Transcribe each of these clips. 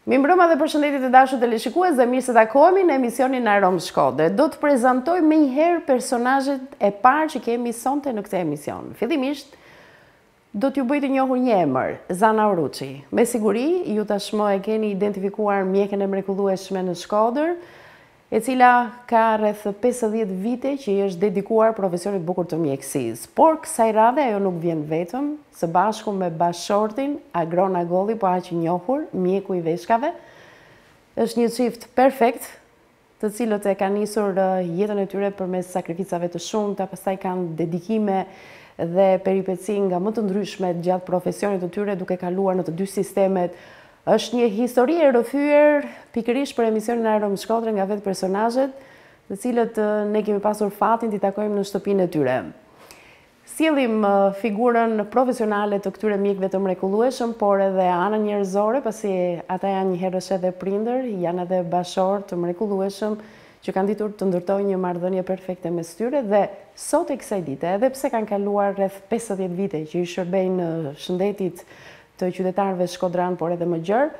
Mirëmbrëma dhe përshëndetje të dashur teleshikues dhe mirë se takohemi në emisionin AROME SHKODRE. Do të prezantoj më njëherë personazhet e parë që kemi sonte në këtë emision. Fillimisht do t'ju bëj të njohur një emër, Zana Oruçi. Me siguri ju tashmë e keni identifikuar mjekën e mrekullueshme në Shkodër, e cila ka rreth 50 vite që i është dedikuar profesionit bukur të mjekësisë. Por kësaj radhe ajo nuk vjen vetëm, së bashku me bashortin Agron Agolli, po aq i njohur, mjeku i veshkave. Është një çift perfekt, të cilët e kanë nisur jetën e tyre përmes sakrificave të shumta, pastaj kanë dedikime dhe peripeci nga më të ndryshme gjatë profesionit të tyre, duke kaluar në të dy sistemet. Është një histori e rrëfyer pikërisht për emisionin AROME SHKODRE nga vetë personazhet, të cilët ne kemi pasur fatin t'i takojmë në shtëpinë e tyre. Sjellim figurën profesionale të këtyre mjekëve të mrekullueshëm, por edhe anën njerëzore, pasi ata janë njëherësh edhe prindër, janë edhe bashortë të mrekullueshëm që kanë ditur të ndërtojnë një marrëdhënie perfekte mes tyre dhe sot e kësaj dite, edhe pse kanë kaluar rreth 50 vite që i shërbejnë shëndetit të qytetarëve shkodran, por edhe më gjerë,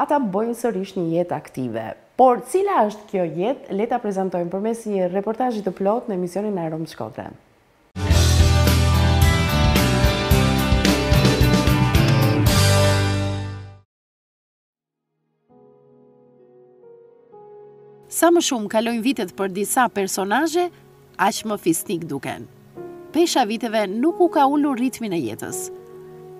ata bojnë sërish një jetë aktive. Por cila është kjo jetë, le ta prezantojmë përmes një reportazhi të plot në emisionin AROME SHKODRE. Sa më shumë kalojnë vitet për disa personazhe, aq më fisnik duken. Pesha viteve nuk u ka ulur ritmin e jetës.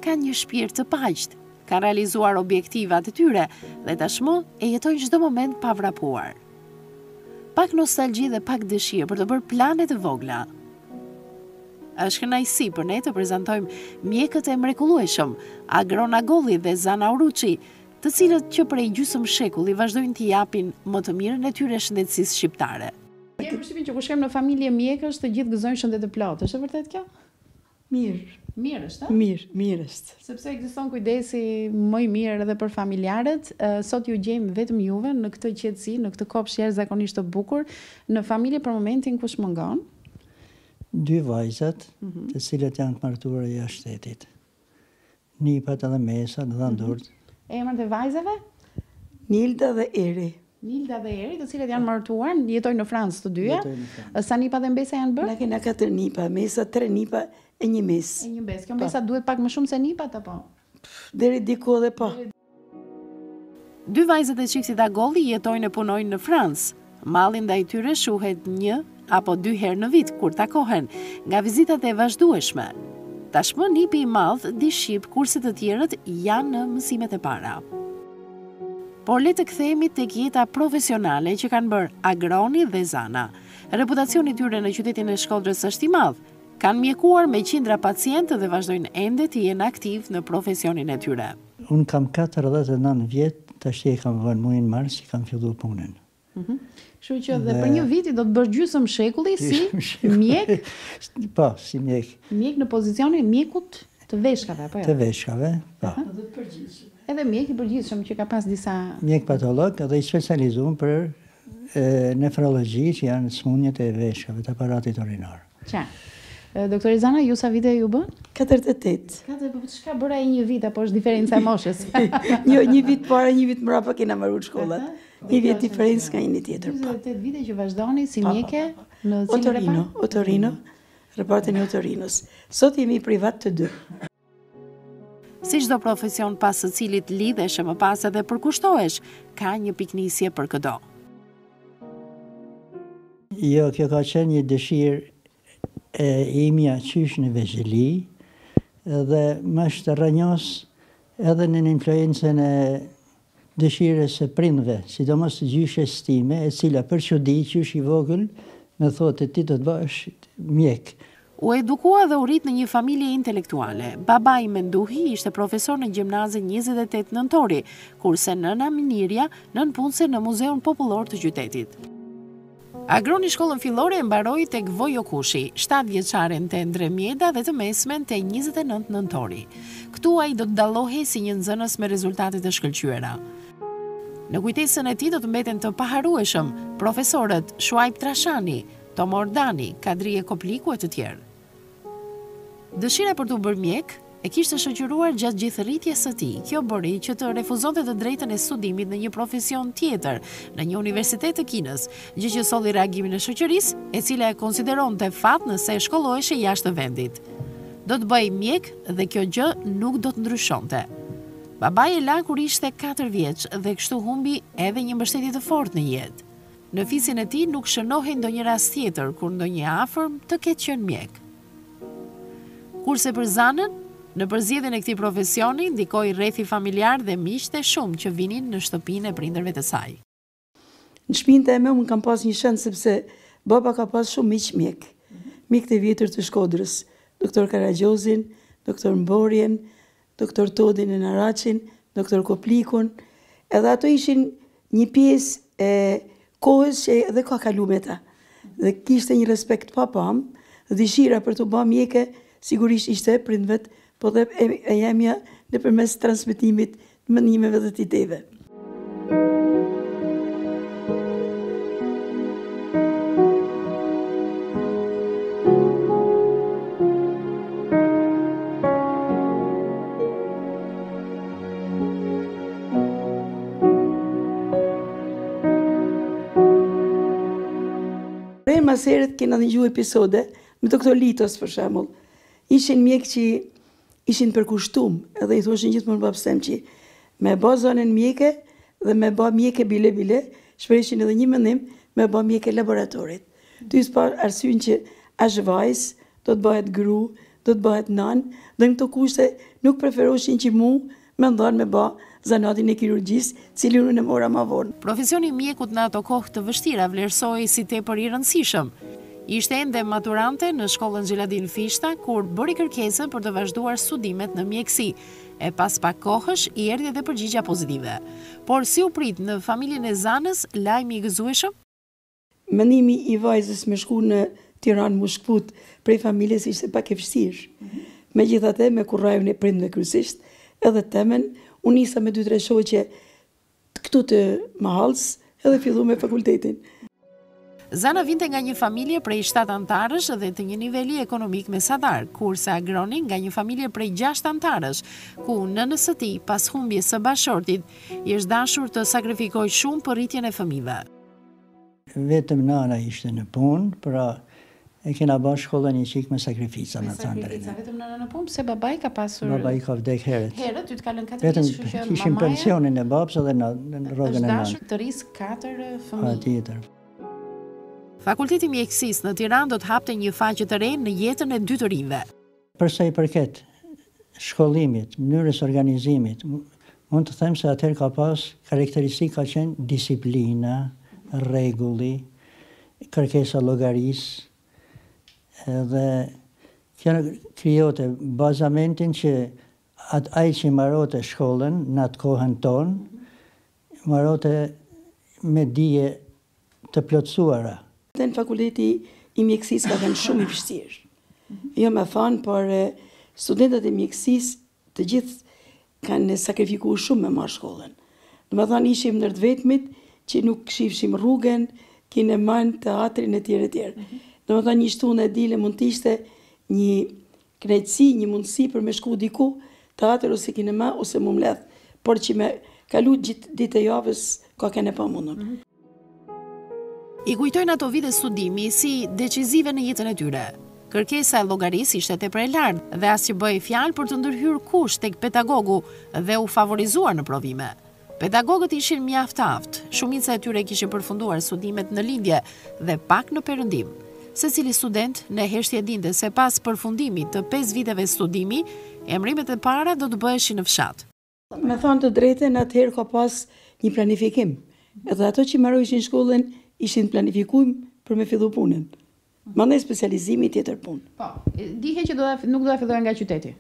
Ka një shpirt të paqët, ka realizuar objektivat e tyre dhe tashmë e jetojnë çdo moment pa vrapuar. Pak nostalgji dhe pak dëshirë për të bërë plane të vogla. Është kënaqësi për ne të prezantojmë mjekët e mrekullueshëm, Agron Agolli dhe Zana Oruçi, të cilët që prej gjysmë shekulli vazhdojnë t'i japin më të mirën e tyre shëndetësisë shqiptare. Kemë përshtypjen që kur shkojmë në familje mjekësh, të gjithë gëzojnë shëndet të plotë. Është e vërtet kjo? Mirë. Mirë është, a? Mirë është. Sepse ekziston kujdesi më i mirë edhe për familjarët, sot ju gjejmë vetëm juve në këtë qetësi, në këtë kopsh jashtëzakonisht të bukur. Në familje për momentin kush mungon? 2 vajzat, të cilët janë të martuara jashtë shtetit. Nipat edhe mesat dhe ndurt. Emrat e vajzave? Nilda dhe Eri. Nilda dhe Eri, të cilët janë martuar, jetojnë në Francë të dyja. Sa nipa dhe mbesa janë bërë? Na kena 4 nipa, mesa 3 nipa e një mes. E një mes. Kjo mesa duhet pak më shumë se nipat apo? Deri diku edhe po. 2 vajzat e çiftit Agolli jetojnë e punojnë në Francë. Malli ndaj tyre shuhet 1 apo 2 herë në vit kur takohen, nga vizitat e vazhdueshme. Tashmë nipi i madh di shqip, kurse të tjerët janë në mësimet e para. Por le të kthehemi tek jeta profesionale që kanë bërë Agroni dhe Zana. Reputacioni i tyre në qytetin e Shkodrës është i madh. Kanë mjekuar me qindra pacientë dhe vazhdojnë ende të jenë aktiv në profesionin e tyre. Unë kam 49 vjet, tash e kam vënë muajin mars që kam filluar punën. Kështu që dhe për një viti do të bësh gjysmë shekulli si mjek? Po, si mjek. Mjek në pozicionin mjekut të veshkave, apo jo? Të veshkave, po. Dhe të përgjithshëm. Edhe mjek i përgjithshëm që ka pas disa... Mjek patolog edhe i specializuar për nefrologji, që janë smundjet e veshkave, të aparatit urinar. Doktor Zana, ju sa vite ju bën? 48. Çka bëra e një vit apo është diferenca e moshës? Një vit para, një vit mbrapa kena marrur shkollat. Një vit diferencë nga një tjetër. 48 vite që vazhdoni si mjeke në cilën repart? Otorino, repartin e Otorinos. Sot jemi privat të 2. Si çdo profesion pas së cilit lidhesh e më pas edhe përkushtohesh, ka një piknisje për këdo. Jo, kjo ka qenë një dëshirë e imja qysh në veçëli dhe më është rrënjos edhe në influencën e dëshirës së prindve, sidomos të gjyshes time, e cila për çudi qysh i vogël më thotë ti do të bësh mjek. U edukua dhe u rrit në një familje intelektuale. Babai Menduhi ishte profesor në gjimnazin 28 nëntori, kurse nëna Minirja nënpunëse në Muzeun Popullor të qytetit. Agroni shkollën fillore e mbaroi tek Vojokushi, 7 vjeçaren te Ndremjeda dhe të mesmen te 29 nëntori. Këtu ai do të dallohej si një nxënës me rezultate të shkëlqyera. Në kujtesën e tij do të mbeten të paharueshëm profesorët Shuaib Trashani, Tomordani, Kadrije Kopliku e të tjerë. Dëshira për të bërë mjek e kishte shoqëruar gjatë gjithë rritjes së tij. Kjo bëri që të refuzonte të drejtën e studimit në një profesion tjetër, në një universitet të Kinës, gjë që solli reagimin e shoqërisë, e cila e konsideronte fat nëse shkolloheshe jashtë vendit. Do të bëj mjek dhe kjo gjë nuk do të ndryshonte. Babai e la kur ishte 4 vjeç dhe kështu humbi edhe një mbështetje të fortë në jetë. Në fisin e tij nuk shënohej ndonjë rast tjetër kur ndonjë afërm të ketë qenë mjek. Kurse për Zanën, në përzgjedhjen e këtij profesioni ndikoi rrethi familjar dhe miqtë shumë që vinin në shtëpinë e prindërve të saj. Në shtëpinë time unë kam pas një shans sepse baba ka pas shumë miq mjek. Mik të vjetër të Shkodrës, doktor Karagjozin, doktor Mborjen, doktor Todin e Naraqin, doktor Koplikun, edhe ato ishin një pjesë e kohës që edhe ka kalu me ta. Dhe kishte një respekt pa pam, dhe dëshira për të bërë mjeke sigurisht ishte prindvet, po dhe e jemja në përmes transmitimit të mendimeve dhe të ideve. Mas herët kena dëgjuar episode me doktor Litos për shembull. Ishin mjek që ishin përkushtum, edhe i thoshin gjithmonë babsem që me bë zonën mjeke dhe me bë mjeke bile, shpreshin edhe një mendim me bë mjeke laboratorit. Ty s'pa arsyen që as vajzë do të bëhet gru, do të bëhet nan, dhe në këto kushte nuk preferoshin që mu me ndonë me bë zanatin e kirurgjisë, cilin unë e mora ma vonë. Profesioni i mjekut në ato kohë të vështira vlerësohej si tepër i rëndësishëm. Ishte ende maturante në shkollën Gjeladin Fishta, kur bëri kërkesën për të vazhduar studimet në mjeksi, e pas pak kohësh i erdhi edhe përgjigja pozitive. Por si u prit në familjen e Zanës lajmi i gëzueshëm? Mendimi i vajzës me shku në Tiranë mu shkput prej familjes ishte pak e vështirë. Megjithatë, me kurrajun e prindve kryesisht, edhe temen, unë nisa me 2-3 shoqe këtu të Mahallës, edhe fillu me fakultetin. Zana vinte nga një familje prej 7 antarësh dhe të një niveli ekonomik mesatar, kurse Agroni nga një familje prej 6 antarësh, ku nënës së tij pas humbjes së bashortit, i është dashur të sakrifikojë shumë për rritjen e fëmijëve. Vetëm nana ishte në punë, pra e kena bërë shkollën një qik me sakrifica në të ndërin. Vetëm nana në punë, pse babai ka pasur... Babai ka vdek herët. Herët, ty të kalën 4 vjeç, kështu që mamaja... Kishim pensionin e babës edhe në rrogën e nanë. Është dashur të rrisë 4 fëmijë. Tjetër. Fakulteti i mjekësisë në Tiranë do të hapte një faqe të re në jetën e 2 të rinjve. Për sa i përket shkollimit, mënyrës organizimit, mund të them se atëherë ka pas karakteristikë ka qenë disiplina, rregulli, kërkesa llogarisë, edhe kjo krijote bazamentin që ai që mbarote shkollën në atë kohën tonë, mbarote me dije të plotësuara. Në fakulteti i mjekësisë ka qenë shumë i vështirë. Jo me thanë, por studentët e mjekësisë të gjithë kanë sakrifikuar shumë me marrë shkollën. Do të thonë ishim ndër të vetmit që nuk shifshim rrugën, kineman, teatrin e tjerë. Do të thonë një shtunë e dile mund të ishte një kënaqësi, një mundësi për me shku diku, teatr ose kinema ose më mbledh, por që me kalu gjithë ditë e javës ka kene pa mundun. I kujtojnë ato vite studimi si decizive në jetën e tyre. Kërkesa e llogarisë ishte tepër e lartë dhe as që bëhej fjalë për të ndërhyrë kusht tek pedagogu dhe u favorizuar në provime. Pedagogët ishin mjaft aftë, shumica e tyre kishin përfunduar studimet në lindje dhe pak në perëndim. Secili student në heshtje dinte se pas përfundimit të 5 viteve studimi, emrimet e para do të bëheshin në fshat. Me thonë të drejtën, atëherë ka pas një planifikim. Edhe ato që mbarojshin shkollën ishin planifikuar për me fillu punën. Mandej specializimi tjetër punë. Po, dije që nuk do ta filloja nga qyteti.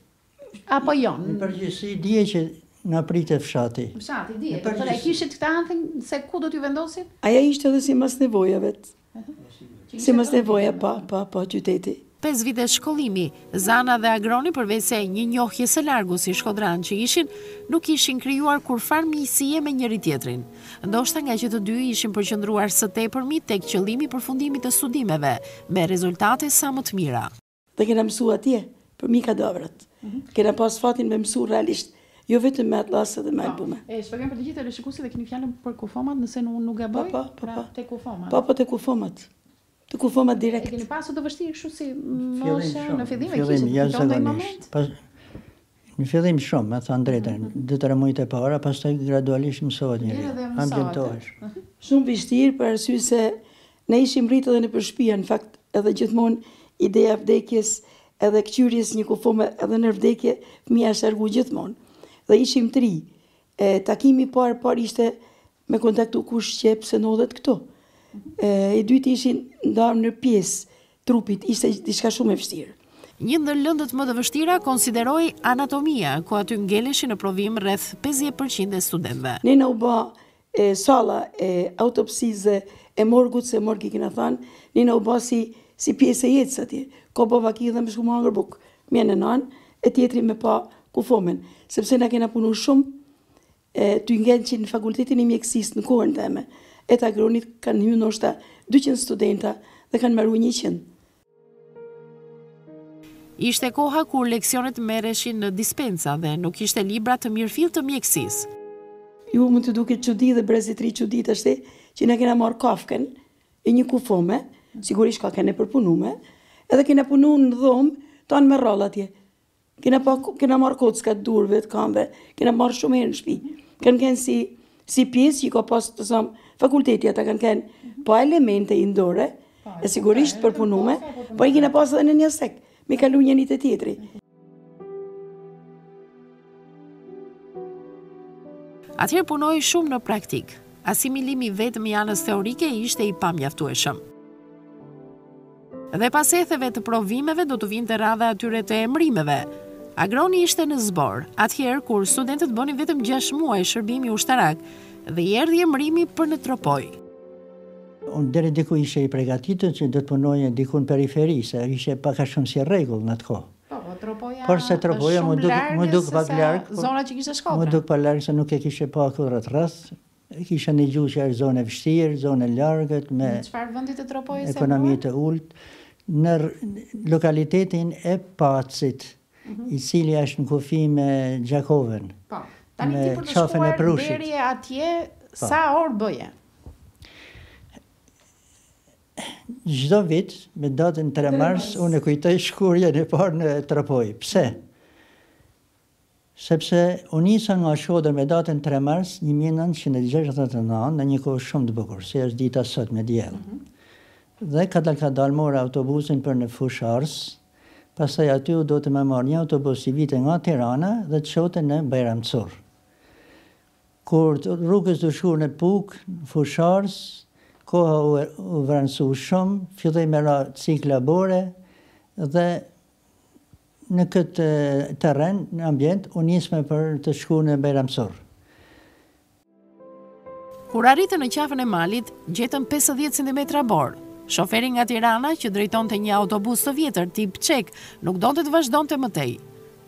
Apo jo? Në përgjithësi dije që na pritet fshati. Fshati, dije. Por e kishit këtë anthën se ku do t'ju vendosin? Aja ishte edhe si mas nevojave. Si mas nevoja pa qyteti. 5 vite shkollimi, Zana dhe Agroni përveç se një njohje së largu si shkodran që ishin, nuk ishin krijuar kurfar miqësie me njëri tjetrin. Ndoshta nga që të dy ishin përqendruar së tepërmi tek qëllimi i përfundimit të studimeve, me rezultate sa më të mira. Dhe kena mësuar atje, për mi kadavrat. Kena pas fatin me mësu realisht, jo vetëm me atlasë dhe me albume. Shpjegojmë për të gjithë teleshikuesit dhe keni fjalën për kufomat, nëse nuk gaboj? Te kufomat. Po te kufomat. Te kufomat direkt. E keni pasur të vështirë kështu si moshe në fillim e kishit jashtëzakonisht. Në fillim shumë, me thënë drejtën, 2-3 muajt e para, pastaj gradualisht mësohet njëri, ambientohesh. Shumë vështirë për arsye se ne ishim rritë edhe në për shtëpi, në fakt edhe gjithmonë ideja vdekjes edhe kqyrjes një kufome edhe në vdekje, fëmia shërgu gjithmonë. Dhe ishim 3. Takimi par ishte me kontaktu kush që pse ndodhet këto. E dytë ishin ndarë në pjesë trupit, ishte diçka shumë e vështirë. Një ndër lëndët më të vështira konsideroi anatomia, ku aty ngeleshin në provim rreth 50% e studentëve. Ne na u bë salla e autopsisë e morgut, se morgi kena thënë, ne na u bë si pjesë e jetës atje. Ko bova ki dhe më shku më angër buk, mjene në anë, e tjetri me pa kufomen. Sepse na kena punu shumë, të ngenë që në fakultetin e mjekësisë në kohën teme, e të agronit kanë hyrë ndoshta 200 studenta dhe kanë marrë 100. Ishte koha kur leksionet merreshin në dispensa dhe nuk ishte libra të mirëfill të mjekësisë. Ju mund të duket çudi dhe brezitri çudi është që ne kena marrë kafkën e një kufome, sigurisht ka kene përpunume, edhe kena punu në dhomë, tanë me rrallë atje. Kena marrë kocka të durve, të kambe, kena marrë shumë herë në shtëpi. Kanë kenë si pjesë që ka pas të samë fakulteti, ata kanë kenë pa elemente indore, e sigurisht përpunume, po i kena pas edhe në një sek, me kalu një të tjetri. Atëherë punoi shumë në praktik. Asimilimi vetëm i anës teorike ishte i pamjaftueshëm. Dhe pas etheve të provimeve do të vinte radha atyre të emërimeve. Agroni ishte në zbor, atëherë kur studentët bënin vetëm 6 muaj shërbimi ushtarak dhe i erdhi emërimi për në tropoj. Unë deri diku ishe i përgatitur që do të punoje diku në periferi, se ishe pak a shumë si rregull në atë kohë. Por se tropoja më duk pak larg, zona që kishte Shkodra. Më duk pak larg se nuk e kishe pa kurrë rreth. Kisha një gjuhë që është zonë e vështirë, zonë e largët, me çfarë vendi të tropojë se ekonomi të ulët, në lokalitetin e Pacit, i cili është në kufi me Gjakovën. Po. Tani ti për të shkuar deri atje, sa orë bëje? Çdo vit, me datën 3 mars, unë e kujtoj shkurjen e parë në Tropoj. Pse? Sepse unë nisa nga Shkodra me datën 3 mars 1969 në një kohë shumë të bukur, si është dita sot me diell. Dhe ka dalë mora autobusin për në Fushars, pastaj aty do të më marrë një autobus i vite nga Tirana dhe të shote në Bajramçor. Kur rrugës du shkuar në Puk, Fushars, koha u vransu shumë, filloi me ra cikla bore dhe në këtë terren, në ambient, unë nisme për të shkuar në Bajramçor. Kur arritën në qafën e malit, gjetën 50 cm bor. Shoferi nga Tirana, që drejtonte një autobus të vjetër tip çek, nuk donte të vazhdonte mëtej.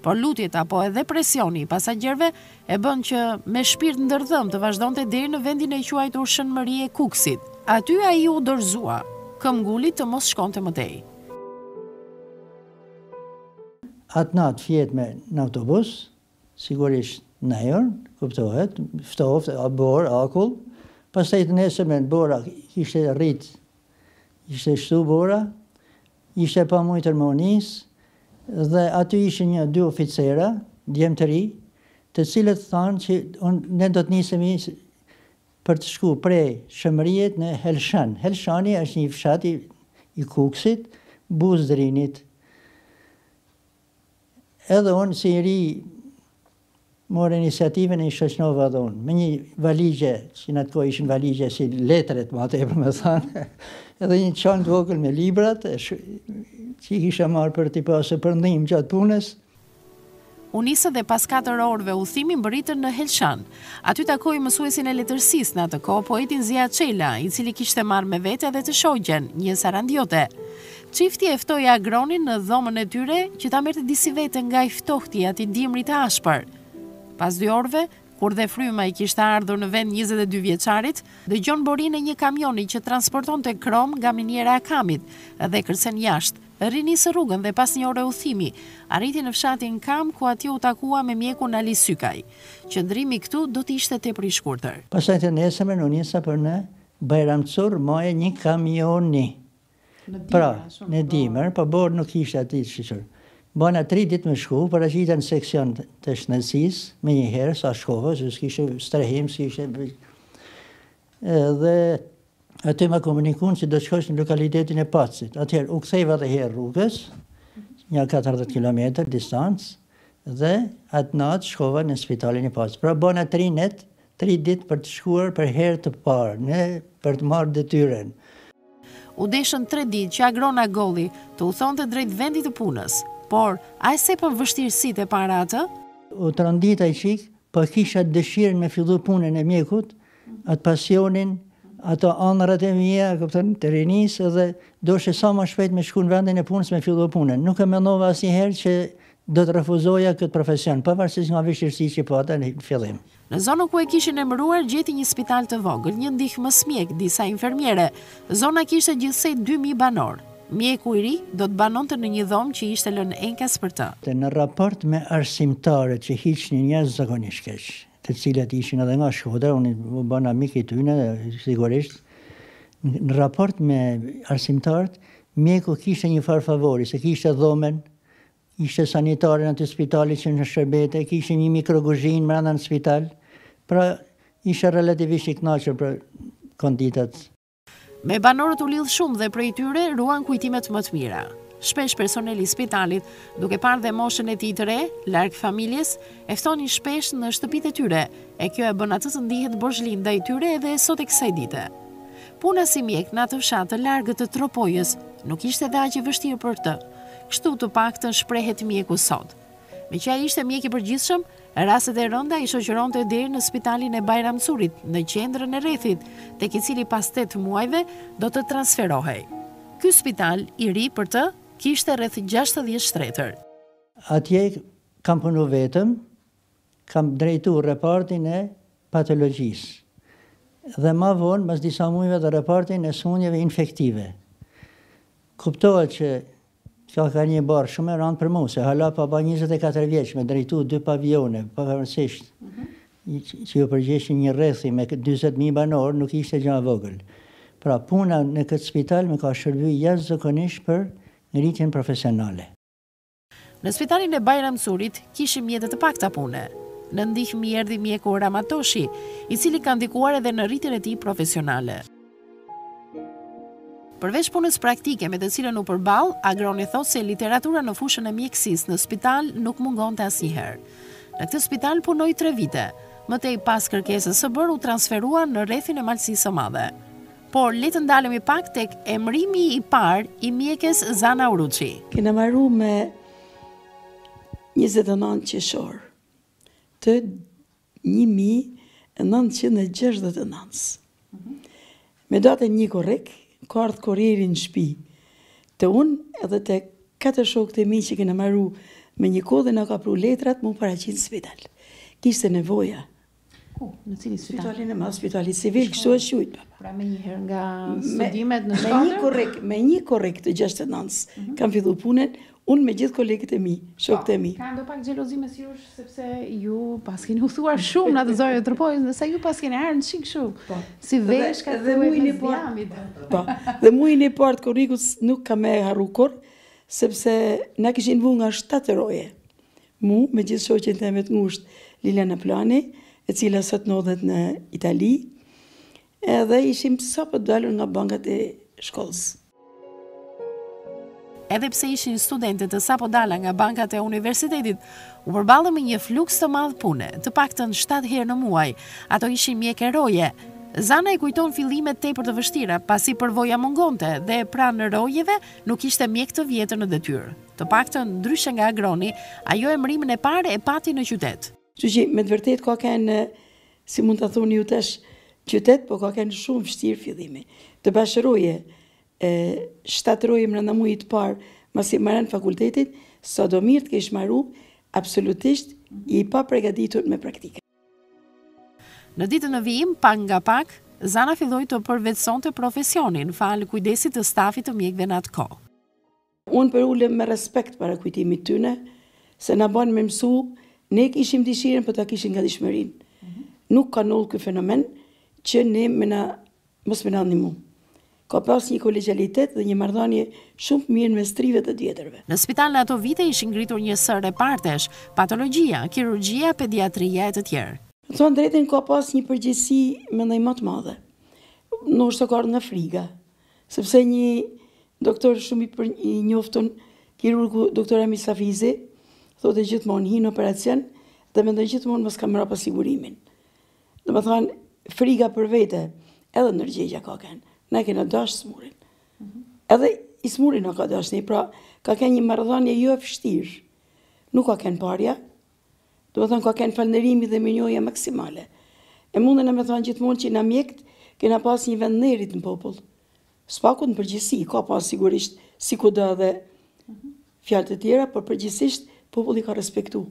Por lutjet apo edhe presioni i pasagjerëve e bën që me shpirt ndërdhëm të vazhdonte deri në vendin e quajtur Shënmëri e Kuksit. Aty ai u dorëzua, këmbguli të mos shkonte mëtej. Atë natë fjet me në autobus, sigurisht në ajër, kuptohet, ftoft, bor, akull, pastaj të nesërme në bora ishte rrit, ishte shtu bora, ishte pa mujtër më unis, dhe aty ishe 2 oficera, djemë të ri, të cilët thanë që ne do të nisemi për të shku prej Shëmërijet në Helshan. Helshani është një fshat i Kuksit, Buzdrinit. Edhe unë si i ri morë iniciativën e i shoqnova dhe unë, me një valigje, që në të kohë ishin valigje si letret, ma të e për me thanë, edhe një qanë të vogël me librat, që i kisha marë për t'i pasë për ndihmë gjatë punës. U nisë dhe pas 4 orëve udhimi mbërritën në Helshan. Aty takoi mësuesin e letërsisë në atë kohë, poetin Zia Çela, i cili kishte marrë me vete edhe të shoqen, një sarandiote. Çifti e ftoi agronin në dhomën e tyre që ta merrte disi vete nga i ftohti atij dimrit të ashpër. Pas 2 orëve, Kur dhe fryma i kishte ardhur në vend 22 vjeçarit, dëgjon borinë e një kamioni që transportonte krom nga miniera e Kamit dhe kërcen jashtë. Rinisë rrugën dhe pas një ore udhëtimi, arriti në fshatin Kam ku atje u takua me mjekun Ali Sykaj. Qëndrimi këtu do të ishte tepër i shkurtër. Pastaj të nesërmen u nisa për në Bajramcur moje një kamioni. Pra, në dimër, po borë nuk ishte ati shqyqër. Bona 3 ditë me shku, paraqita në seksion të shnetësisë, me një herë, sa shkova, se s'kishe strehim, s'kishe... Dhe aty ma komunikun që do shkosh në lokalitetin e Pacit. Atëherë, u ktheva dhe herë rrugës, një 40 km distancë, dhe atë natë shkova në spitalin e Pacit. Pra, bona 3 ditë për të shkuar për herë të parë, për të marrë detyren. U deshën 3 ditë që agrona Golli të u thonte drejt vendit të punës, por a e se për vështirësitë e para atë? U trondita i qik, po kisha dëshirën me fillu punën e mjekut, atë pasionin, ato anërat e mija, të rinisë, dhe doshe sa ma shpejt me shku në vendin e punës me fillu punën. Nuk e mendova asnjëherë që do të refuzoja këtë profesion, pavarësisht nga vështirësi që pata në fillim. Në zonën ku e kishin emëruar gjeti një spital të vogël, një ndihmës mjek, disa infermiere. Zona kishte gjithsej 2000 banor. Mjeku i ri do të banonte në një dhomë që ishte lënë enkas për të. Në raport me arsimtarët që hiqnin njerëz zakonisht keq, të cilat ishin edhe nga Shkodra, unë u bëna mik i tyne, sigurisht. Në raport me arsimtarët, mjeku kishte një farë favori, se kishte dhomen, ishte sanitare në të spitalit që në shërbete, kishte një mikrokuzhinë brenda në spital, pra ishe relativisht i kënaqur për konditat. Me banorët u lidh shumë dhe prej tyre ruan kujtimet më të mira. Shpesh personeli i spitalit, duke parë dhe moshën e tij të re, larg familjes, e ftonin shpesh në shtëpitë e tyre, e kjo e bën atë të ndihet borxhlim ndaj tyre edhe sot e kësaj dite. Puna si mjek në atë fshat të largët të Tropojës nuk ishte dhe aq e vështirë për të. Kështu të paktën shprehet mjeku sot. Me që ai ishte mjek i përgjithshëm, rastet e rënda i shoqëronte deri në spitalin e Bajramcurit, në qendrën e rrethit, tek i cili pas 8 muajve do të transferohej. Ky spital i ri për të kishte rreth 60 shtretër. Atje kam punu vetëm, kam drejtu repartin e patologjisë. Dhe ma vonë, pas disa muajve dhe repartin e smundjeve infektive. Kuptohet që kjo ka një barë shumë e rëndë për mu, se hala pa ba 24 vjeç me drejtu 2 pavione, pavarësisht, që ju përgjeshtin një rrethi me 40.000 banor, nuk ishte gjë e vogël. Pra puna në këtë spital me ka shërbyer jashtëzakonisht për ngritjen profesionale. Në spitalin e Bajramcurit kishim mjete të pakta pune. Në ndihmë i erdhi mjeku Ramatoshi, i cili ka ndikuar edhe në rritjen e tij profesionale. Përveç punës praktike me të cilën u përball, agroni thotë se literatura në fushën e mjekësisë në spital nuk mungonte asnjëherë. Në këtë spital punoi 3 vite. Mëtej pas kërkesës së bërë u transferua në rrethin e Malësisë së Madhe. Por le të ndalemi pak tek emërimi i parë i mjekes Zana Uruçi. Kena marru me 29 qershor të 1969. Me datën 1 korrik, ka ardhur kurrieri në shtëpi të unë edhe të 4 shokët e mi që kena marru me një kohë dhe na ka pru letrat mu paraqit në spital. Kishte nevoja. Ku? Në cili spital? Spitalin e madh, spitali civil, kështu e quajt. Pra me njëherë nga studimet në Shkodër? Me një korrik të 69 kam fillu punën, unë me gjithë kolegët e mi, shokët e mi. Ka ndo pak xhelozi mes jush, sepse ju pas keni uthuar shumë në atë zorë të Tropojës, ndërsa ju pas keni ardhur në çik kështu. Si veshka dhe muajin e parë. Po, dhe muajin e parë të korrikut nuk kam e harru kurrë, sepse na kishin vu nga 7 roje. Mu me gjithë shoqen time të ngushtë, Liliana Plani, e cila sot ndodhet në Itali, edhe ishim sapo dalur nga bankat e shkollës. Edhe pse ishin studente të sapo dala nga bankat e universitetit, u përballën me një fluks të madh pune, të paktën 7 herë në muaj. Ato ishin mjekë roje. Zana i kujton fillimet tepër të vështira, pasi përvoja mungonte dhe pranë rojeve nuk ishte mjek të vjetër në detyrë. Të paktën ndryshe nga agroni, ajo emrimin e parë e pati në qytet. Kështu që me të vërtet ka qenë, si mund të thoni ju tash, qytet, po ka qenë shumë vështirë fillimi. Të bashkëroje 7 roje brenda muajit të parë, masi marrën fakultetit, sa do mirë të kesh marru absolutisht i pa përgatitur me praktike. Në ditën e vijim, pak nga pak, Zana filloi të përvetësonte profesionin falë kujdesit të stafit të mjekëve në atë kohë. Unë për ulem me respekt para kujtimit tyne, se na banë me mësu, ne kishim dëshirën, për ta kishim nga dishmërin. Nuk ka nullë ky fenomen që ne mos me na animu. Ka pas një kolegjalitet dhe një marrëdhënie shumë mirë mes trive të tjetërve. Në spital në ato vite ishin ngritur një sër repartesh, patologjia, kirurgjia, pediatria e të tjerë. Të thonë drejtën, ka pas një përgjegjësi mendoj më të madhe. Ndoshta ka nga friga, sepse një doktor shumë i njoftun, kirurgu doktor Emil Safizi, thotë gjithmonë hi në operacion dhe mendoj gjithmonë mos kam rapa sigurimin. Domethënë, friga për vete, edhe ndërgjegja ka kënë. Ne kena dash smurin. Edhe i smurin në ka dashni, pra ka kënë një marrëdhënie jo e vështirë. Nuk ka kënë parja, do të thonë ka kënë falënderimi dhe mirënjohje maksimale. E mundën e me thonë gjithmonë që na mjekët kena pas një vend nderit në popull. S'pakut në përgjithësi, ka pas sigurisht si kudo dhe fjalë të tjera, por përgjithsisht populli ka respektu.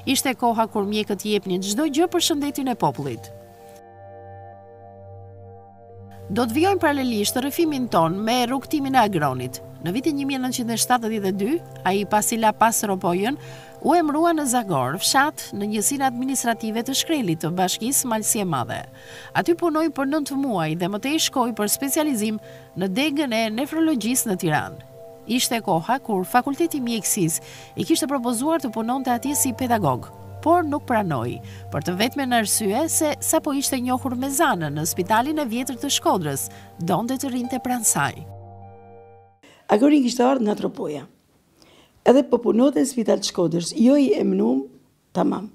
Ishte koha kur mjekët jepnin çdo gjë për shëndetin e popullit. Do të vijojmë paralelisht rrëfimin ton me rrugtimin e agronit. Në vitin 1972, ai pasi la pas ropojën, u emërua në Zagor, fshat në njësinë administrative të Shkrelit të Bashkisë Malësie Madhe. Aty punoi për 9 muaj dhe mëtej shkoi për specializim në degën e nefrologjisë në Tiranë. Ishte koha kur Fakulteti i Mjekësisë i kishte propozuar të punonte atje si pedagog, por nuk pranoi, për të vetmen arsye se sapo ishte njohur me Zanën në Spitalin e Vjetër të Shkodrës, donte të rinte pranë saj. Agorin kishte ardhur nga Tropoja. Edhe po punonte në Spital të Shkodrës, jo i emnum, tamam.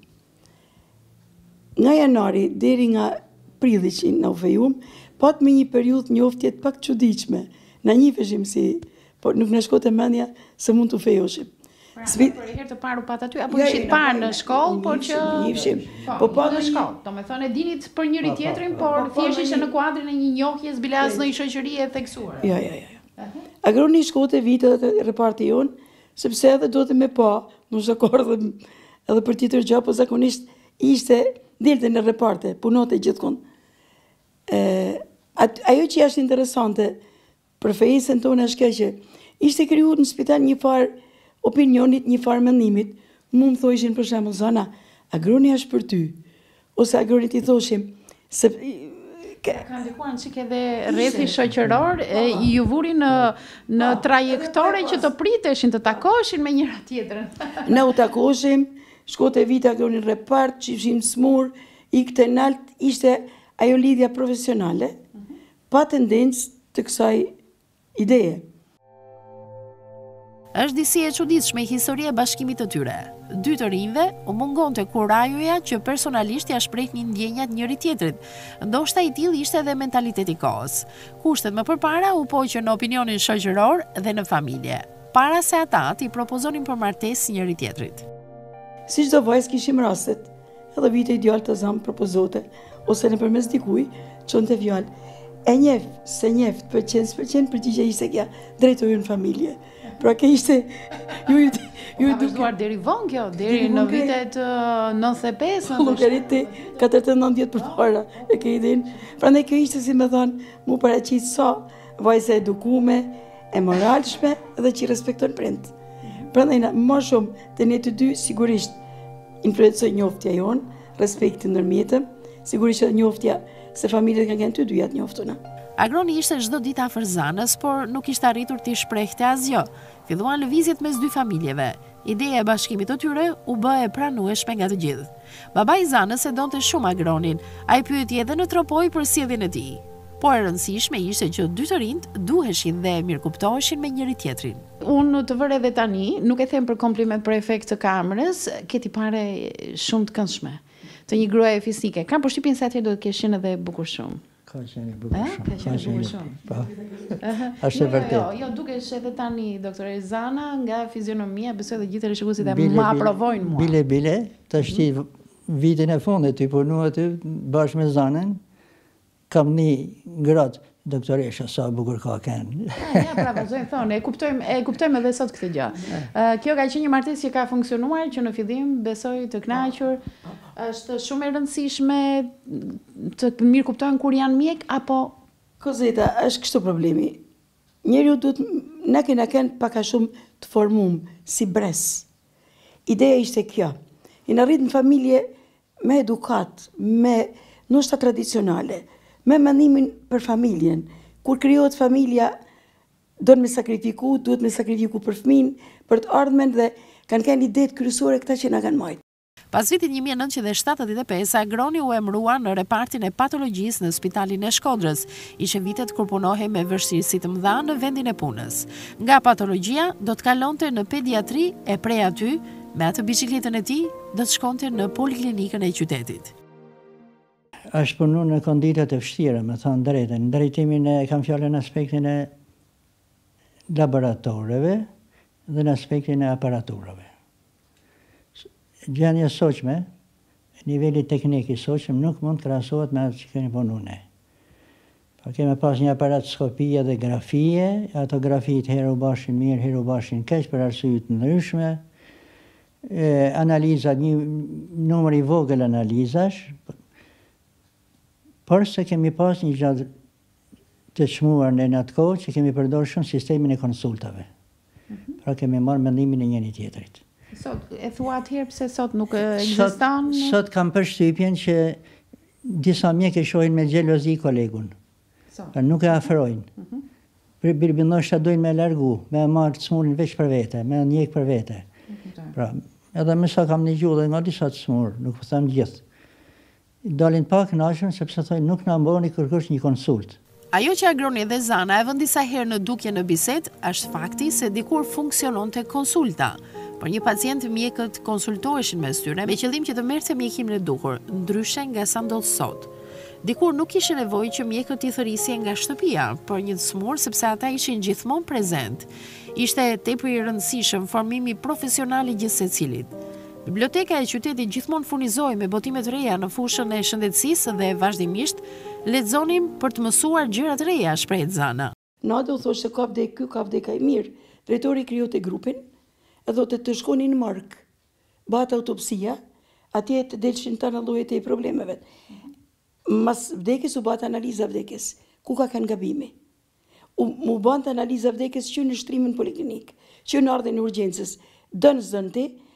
Nga janari deri nga prilli që na u fejum, pat me një periudhë njoftje pak çuditshme. Na njiheshim si, por nuk na shkote mendja se mund të fejoshim. Pra, për herë të parë u pat aty, apo ishit parë në shkollë, por që... Njihshim. Po në shkollë, do me thonë e dinit për njëri tjetrin, por thjesht ishte në kuadrin e një njohjes bilas në një shoqëri e theksuar. Jo. Agroni shkote vitet e reparti jonë, sepse edhe do të me pa, nuk shakor edhe për tjetër gjë, po zakonisht ishte dilte në reparte, punote gjithkund. Ajo që është interesante për fejsën tonë është kjo që ishte krijuar në spital një farë opinionit, një farë mendimit. Mund thoshin për shembull Zana, agroni është për ty, ose agroni ti thoshim se ka ndikuar çik edhe rrethi shoqëror, ju vuri në trajektore që të priteshin të takoheshin me njëra tjetrën. Ne u takoheshim, shkote vita agroni repart, çifshim smur, ikte nalt, ishte ajo lidhja profesionale, pa tendencë të kësaj ideje. Është disi e çuditshme historia e bashkimit të tyre. Dy të rinjve u mungonte kurajoja që personalisht ja shprehnin ndjenjat njëri tjetrit. Ndoshta i tillë ishte edhe mentaliteti i kohës. Kushtet më përpara u poqën në opinionin shoqëror dhe në familje, para se ata t'i propozonin për martesë njëri tjetrit. Si çdo vajzë kishim rastet, edhe vite ideal të zamë propozote, ose nëpërmes dikuj çonte fjalë. E njeh, se njeh, pëlqen, përgjigja ishte kja, drejtojë në familje. Pra ke ishte... Ka vazhduar deri vonë kjo, deri në vitet 95, nuk arriti 80-90 për para, e ke idin. Prandaj kjo ishte, si me thonë, mu paraqit sa vajza edukume, e moralshme dhe që i respekton prind. Prandaj më shumë të ne të dy sigurisht influencoj njoftja jonë, respektin ndërmjetëm, sigurisht edhe njoftja se familjet kanë të dyja të njoftuna. Agroni ishte çdo ditë afër Zanës, por nuk ishte arritur t'i shprehte asgjë. Filluan lëvizjet mes dy familjeve. Ideja e bashkimit të tyre u bë e pranueshme nga të gjithë. Babai i Zanës e donte shumë Agronin. Ai pyeti edhe në Tropoj për sjelljen e tij. Por e rëndësishme ishte që dy të rinjt duheshin dhe mirëkuptoheshin me njëri tjetrin. Unë të vërë edhe tani, nuk e them për kompliment për efekt të kamerës, këti pare shumë të këndshme. Të një gruaje fizike. Kam përshtypjen se atje do të keshin edhe bukur shumë. Ka qenë bukur shumë. Ka qenë bukur shumë. Po. Është vërtet. Jo, dukesh edhe tani doktore Zana nga fizionomia, besoj dhe gjithë rishikuesit e më aprovojnë mua. Bile, tash ti vitin e fundit ti punu aty bashkë me Zanën. Kam një gratë, doktoresha, sa bukur ka kënë. Ja, pra, vazhdojnë thonë, e kuptojmë edhe sot këtë gjë. Kjo ka qenë një martesë që ka funksionuar, që në fillim besoj të kënaqur. Është shumë e rëndësishme të mirë kuptojnë kur janë mjek, apo? Kozeta, është kështu problemi. Njeriu duhet, ne kena kënë paka shumë të formum, si bres. Ideja ishte kjo. I në rritë në familje me edukat, me nështë tradicionale, me mendimin për familjen. Kur krijohet familja, duhet me sakrifiku për fëmin, për të ardhmen dhe kanë kënë idetë kryesore këta që na kanë majtë. Pas vitit 1975, Agroni u emërua në repartin e patologjisë në Spitalin e Shkodrës. Ishe vitet kur punohej me vështirësi të mëdha në vendin e punës. Nga patologjia do të kalonte në pediatri e prej aty, me atë biçikletën e tij, do të shkonte në poliklinikën e qytetit. Është punu në konditat e vështira, me thonë drejtën. Në drejtimin e kam fjallën në aspektin e laboratoreve dhe në aspektin e aparaturave. Gjendja soqme, nivelli teknik i soqme nuk mund të krahasohet me atë që keni punu ne. Pa kemi pas një aparatskopia dhe grafie, ato grafit herë u bashin mirë, herë u bashin keq për arsye të ndryshme, analiza, një numër i vogël analizash, por se kemi pas një gjatë të çmuar në atë kohë që kemi përdorur shumë sistemin e konsultave. Pra kemi marrë mendimin e njëri tjetrit. Sot, e thua atëherë pse sot nuk ekziston? Sot kam përshtypjen që disa mjekë e shohin me xhelozi kolegun. Pra nuk e afrojnë. Ndoshta dojnë me largu, me marrë çmurin veç për vete, me njek për vete. Pra, edhe më sa kam dëgjuar nga disa çmur, nuk po them gjithë. Dalin pak kënaqur sepse thonë nuk na mboni kërkosh një konsult. Ajo që Agroni dhe Zana e vën disa herë në dukje në bisedë është fakti se dikur funksiononte konsulta. Por një pacient mjekët konsultoheshin mes tyre me qëllim që të merrte mjekimin e duhur, ndryshe nga sa ndodh sot. Dikur nuk kishte nevojë që mjekët i thërisje nga shtëpia, por një smur sepse ata ishin gjithmonë prezent. Ishte tepër i rëndësishëm formimi profesional i gjithë secilit. Biblioteka e qytetit gjithmonë furnizoi me botime të reja në fushën e shëndetësisë dhe vazhdimisht lexonim për të mësuar gjëra të reja, shprehet Zana. Nade u thoshte ka vdek ky, ka vdek ai mirë. Drejtori krijote grupin, e thotë të shkonin në morg. Bëhet autopsia, atje të delshin të llojet e problemeve. Mas vdekjes u bëhet analiza vdekjes, ku ka kanë gabimi. U bëhet analiza vdekjes që në shtrimin poliklinik, që në ardhen e urgjencës, dënë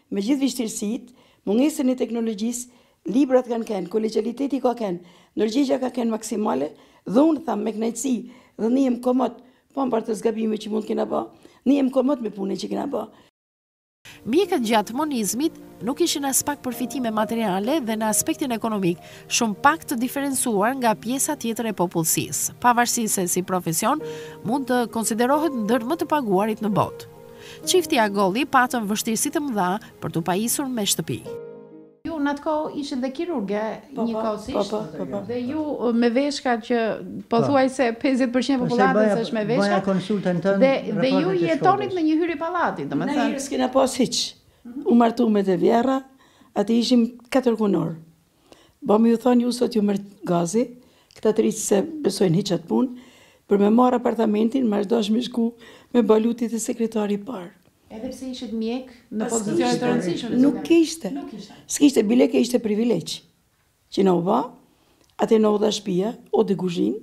me gjithë vështirësitë, mungesën e teknologjisë, librat kanë kënë, kolegjaliteti ka kënë, ndërgjegja ka kënë maksimale, dhe unë thamë me kënaqësi, dhe ne jem komod, pa mbarë të zgabime që mund kena ba, ne jem komod me punën që kena ba. Mjekët gjatë monizmit nuk ishin as pak përfitime materiale dhe në aspektin ekonomik, shumë pak të diferencuar nga pjesa tjetër e popullsisë, pavarësisht se si profesion mund të konsiderohet ndër më të paguarit në botë. Çifti Agolli patën vështirësi të mëdha për t'u pajisur me shtëpi. Ju në atë kohë ishin dhe kirurge njëkohësisht, dhe ju me veshka që pothuajse 50% e popullatës është me veshka, dhe ju jetonit në një hyri pallati, domethënë. Ne herë s'kena pas hiç. U martu me të vjerra, atë ishim 4 kunor. Bëmi ju thonë ju sot ju merr gazi, këta të rritë se besojnë hiç atë punë, për me marrë apartamentin, më është me shku me balutit e sekretari parë. Edhe pse ishit mjek në pozicione të rëndësishme? Nuk kishte. S'kishte, bile ke ishte privilegj. Që na u ba, atë na u dha shtëpia, o de kuzhinë.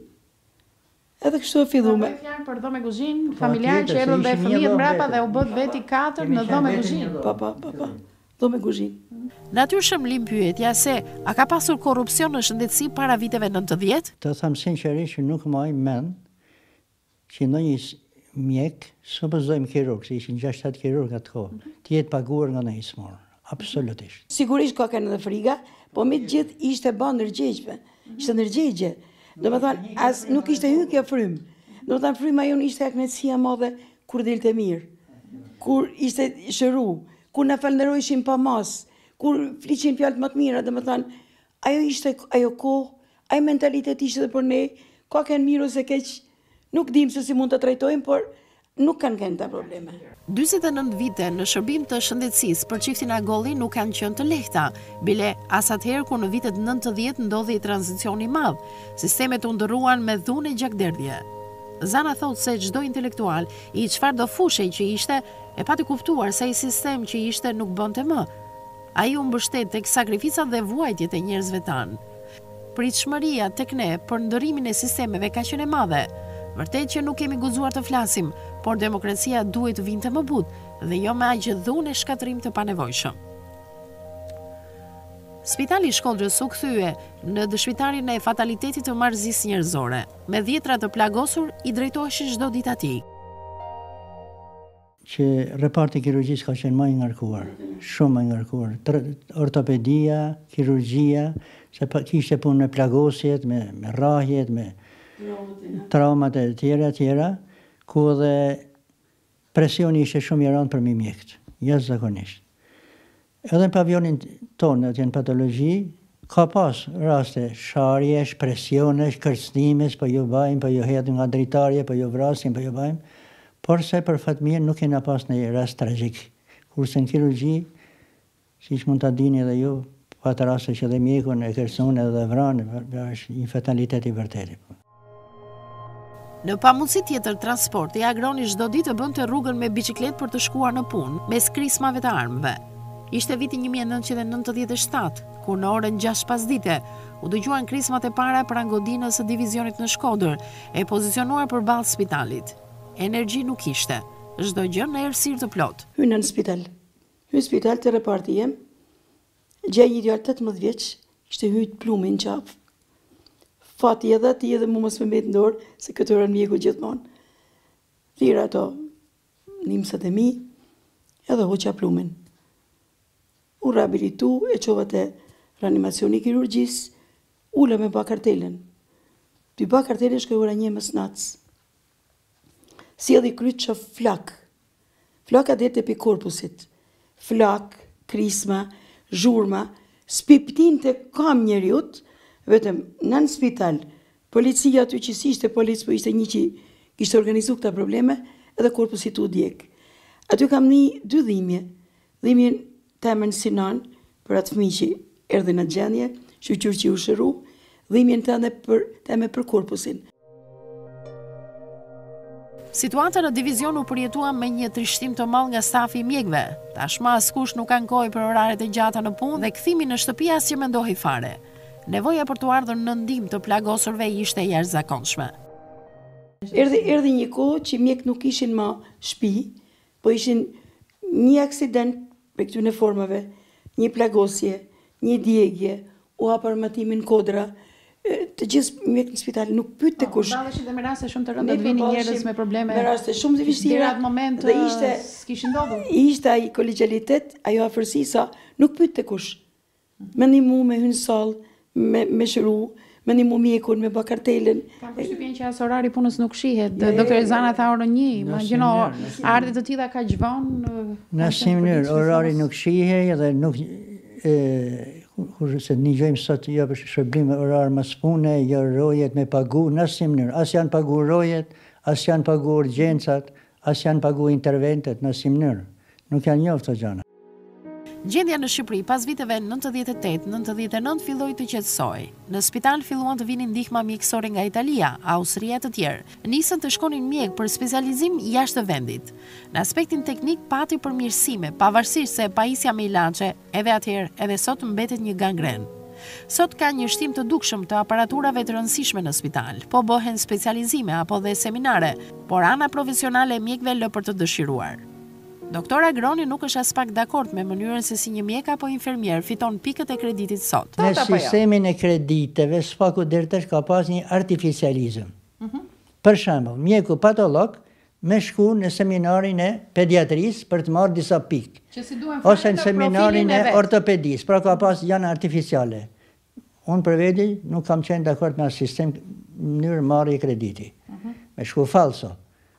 Edhe kështu e filluam. Për dhomë kuzhinë, familjar që erdhën dhe fëmijët mbrapa dhe u bët veti 4 në dhomë kuzhinë. Pa. Dhomë kuzhinë. Natyrshëm lim pyetja se a ka pasur korrupsion në shëndetësi para viteve 90? Të them sinqerisht që nuk më mend që ndonjë mjek, supozojmë kirurg, se ishin 6-7 kirurg atë kohë, të jetë paguar nga ndonjë smur. Absolutisht. Sigurisht ka kanë edhe friga, po me të gjithë ishte bën ndërgjegjve. Ishte ndërgjegje. Domethënë as nuk ishte hyrë kjo frym. Domethënë fryma jon ishte aknetësia madhe kur delte mirë. Kur ishte shëru, kur na falënderojshin pa mas, kur fliqin fjalë më të mira, domethënë ajo ishte ajo kohë, ai mentalitet ishte për ne, ka kanë mirë ose keq. Nuk dim se si mund të trajtojmë, por nuk kanë këta probleme. 49 vite në shërbim të shëndetësisë për çiftin Agolli nuk kanë qenë të lehta, bile as atëherë kur në vitet 90 ndodhi tranzicioni i madh, sistemet u ndërruan me dhunë e gjakderdhje. Zana thotë se çdo intelektual i çfarëdo fushë që ishte e pati kuptuar se ai sistem që ishte nuk bënte më. Ai u mbështet tek sakrificat dhe vuajtjet e njerëzve tanë. Pritshmëria tek ne për ndërimin e sistemeve ka qenë e madhe. Vërtet që nuk kemi guxuar të flasim, por demokracia duhet të vinte më butë dhe jo me aq dhunë e shkatërim të panevojshëm. Spitali i Shkodrës u kthye në dëshmitarin e fatalitetit të marrëzisë njerëzore. Me dhjetra të plagosur i drejtoheshin çdo ditë atij. Që reparti kirurgjisë ka qenë më i ngarkuar, shumë i ngarkuar. Ortopedia, kirurgjia, se kishte punë me plagosjet, me rrahjet, me traumat e tjera, ku edhe presioni ishte shumë i rëndë për mjekët, jashtëzakonisht. Edhe në pavionin tonë, në patologji, ka pas raste sharjesh, presionesh, kërcënimesh, po ju bajmë, po ju hedhim nga dritarje, po ju vrasim, po ju bajmë, por se për fatmirë nuk kena pas në rast tragjik. Kurse në kirurgji, siç mund ta dini edhe ju, pa të raste që dhe mjekun e kërcënon edhe vran, është një fatalitet i vërtetë. Në pamundësi tjetër transporti, Agroni çdo ditë bënte rrugën me biçikletë për të shkuar në punë, mes krismave të armëve. Ishte viti 1997, kur në orën 6 pasdite u dëgjuan krismat e para pranë godinës së divizionit në Shkodër, e pozicionuar përballë spitalit. Energji nuk ishte, çdo gjë në errësirë të plot. Hynë në spital. Hynë spital të reparti jem, gjej një djalë 18 vjeç, ishte hyjt plumi në qafë. Fati edhe ati edhe mu mos me mbet në dorë, se këtë orën mjeku gjithmonë. Thira ato nimësat e mi, edhe hoqa plumin. U rehabilitu, e qova të reanimacioni kirurgjis, ula me ba kartelen. Ty ba kartelen shkoj ora 1 mësnatës. Si edhe i kryt që flak. Flaka dhe të pi korpusit. Flak, krisma, zhurma, spiptin të kam njeriut, vetëm në spital, policia aty që si ishte policë, po ishte një që kishte organizu këta probleme, edhe korpusit u djek. Aty kam një 2 dhimje. Dhimjen temën Sinan, për atë fëmijë që erdhi në gjendje, shqyqyr që u shëru, dhimjen teme për korpusin. Situata në divizion u përjetua me një trishtim të madh nga stafi i mjekëve. Tashmë askush nuk ka kohë për oraret e gjata në punë dhe kthimi në shtëpi as që mendohej fare. Nevoja për të ardhur në ndihmë të plagosurve ishte jashtëzakonshme. Erdhi një kohë që mjek nuk ishin më shtëpi, po ishin një aksident për këtyne formave, një plagosje, një djegje, u aparmatimin kodra, të gjithë mjek në spital nuk pyet të kush. Daleshin dhe me raste shumë të rënda të vinin njerëz me probleme. Me raste shumë të vështira. Deri atë moment s'kishin ndodhur. Ishte ai kolegjalitet, ajo afërsi sa nuk pyet të kush. Me ndihmu me hyn sallë, me shëru, me ndihmu mjekun, me bë kartelen. Kam përshtypjen që as orari punës nuk shihet. Doktor Zana tha orën 1, imagjino ardhe të tilla kaq vonë. Në asnjë mënyrë orari nuk shihej dhe nuk kurse një gjojmë sot jo për shërbim orar mas pune, jo rojet me pagu, në asnjë mënyrë. As janë pagu rojet, as janë pagu urgjencat, as janë pagu interventet, në asnjë mënyrë. Nuk janë njohur këto gjëra. Gjendja në Shqipëri pas viteve 98-99 filloi të qetësoj. Në spital filluan të vinin ndihma mjekësore nga Italia, Austria e të tjerë. Nisën të shkonin mjek për specializim jashtë vendit. Në aspektin teknik pati përmirësime, pavarësisht se pajisja me ilaçe, edhe atëherë edhe sot mbetet një gangren. Sot ka një shtim të dukshëm të aparaturave të rëndësishme në spital, po bëhen specializime apo dhe seminare, por ana profesionale e mjekëve lë për të dëshiruar. Doktor Agroni nuk është as pak dakord me mënyrën se si një mjek apo infermier fiton pikët e kreditit sot. Në sistemin e krediteve, spaku dërtesh ka pas një artificializëm. Për shembull, mjeku patolog me shku në seminarin e pediatrisë për të marrë disa pikë. Ose në seminarin e ortopedisë, pra ka pas janë artificiale. Unë për veti nuk kam qenë dakord me asë sistem në mënyrë marrje krediti. Me shku falso.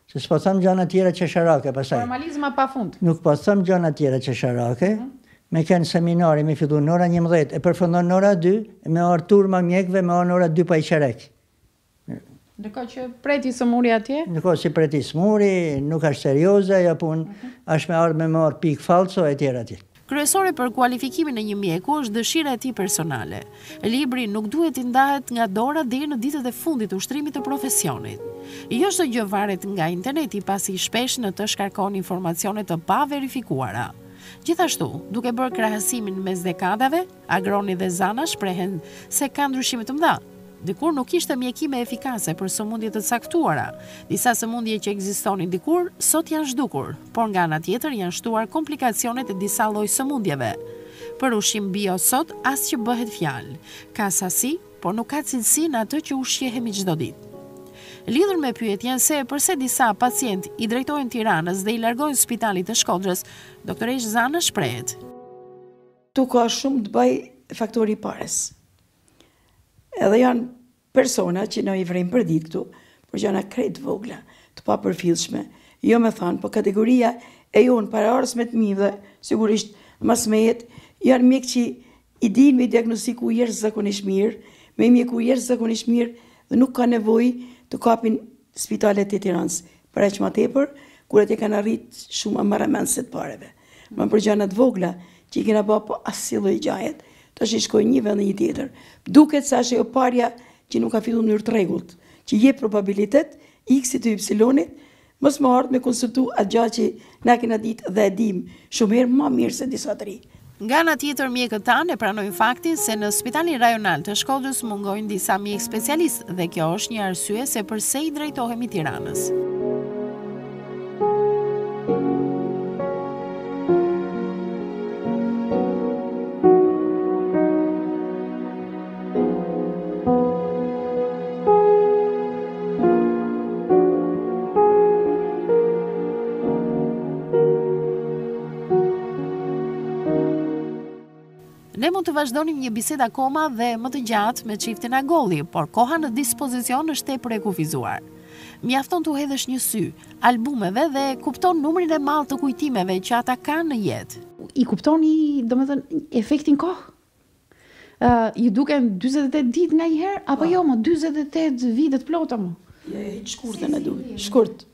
Se s'po thëmë gjana tjera qesharake pasaj. Formalizma pa fund. Nuk po thëmë gjana tjera qesharake, me kënë seminari, me fillu në ora 11, e përfundon në ora 2, me orë turma mjekve, me orë në ora 2 pa i qerek. Ndërkohë që preti smuri atje? Ndërkohë që preti smuri, nuk është serioze, ja pun, është me ardhë me marë pikë falso, e tjera tjera. Kryesore për kualifikimin e një mjeku është dëshira e tij personale. Libri nuk duhet të ndahet nga dora deri në ditët e fundit të ushtrimit të profesionit. Jo çdo gjë varet nga interneti, pasi shpesh në të shkarkon informacione të paverifikuara. Gjithashtu, duke bërë krahasimin mes dekadave, Agroni dhe Zana shprehen se ka ndryshime të mëdha. Dikur nuk ishte mjekime efikase për sëmundje të caktuara. Disa sëmundje që ekzistonin dikur, sot janë zhdukur, por nga ana tjetër janë shtuar komplikacionet e disa lloj sëmundjeve. Për ushqim bio sot as që bëhet fjalë. Ka sasi, por nuk ka cilësi në atë që ushqehemi çdo ditë. Lidhur me pyetjen se përse disa pacient i drejtohen Tiranës dhe i largojnë spitalit të Shkodrës, doktoresh Zana shprehet. Tu ka shumë të bëj faktori pares. Edhe janë persona që në i vrejmë për ditë këtu, por që janë krejt vogla, të pa përfillshme. Jo me thanë, po kategoria e jonë para orës me të mi dhe sigurisht mas me jetë, janë mjek që i din me diagnostiku jeshtë zakonisht mirë, me mjeku jeshtë zakonisht mirë dhe nuk ka nevoj të kapin spitalet e Tiranës. Për e që ma tepër, kur atje kanë arrit shumë amaramendëse të pareve. Ma për gjanat vogla që i kena ba po asilo i gjajet, të është i shkoj një vend në një tjetër. Duket sa është e parja që nuk ka fillu në njërë të regullt, që je probabilitet, x-i të y-it, mos më ardhë me konsultu atë gjatë që na kena ditë dhe edhim shumë herë ma mirë se disa të ri. Nga ana tjetër mjekët tanë e pranojnë faktin se në Spitalin Rajonal të Shkodrës mungojnë disa mjek specialistë dhe kjo është një arsye se përse i drejtohemi Tiranës. Ne mund të vazhdonim një bisedë akoma dhe më të gjatë me çiftin Agolli, por koha në dispozicion është tepër e kufizuar. Mjafton t'u hedhësh një sy albumeve dhe kupton numrin e madh të kujtimeve që ata kanë në jetë. I kuptoni, domethënë, efektin kohë? Ju duken 48 ditë nga një herë, apo jo, më 48 vite të plota më? Jo, shkurtë në duhet, shkurt.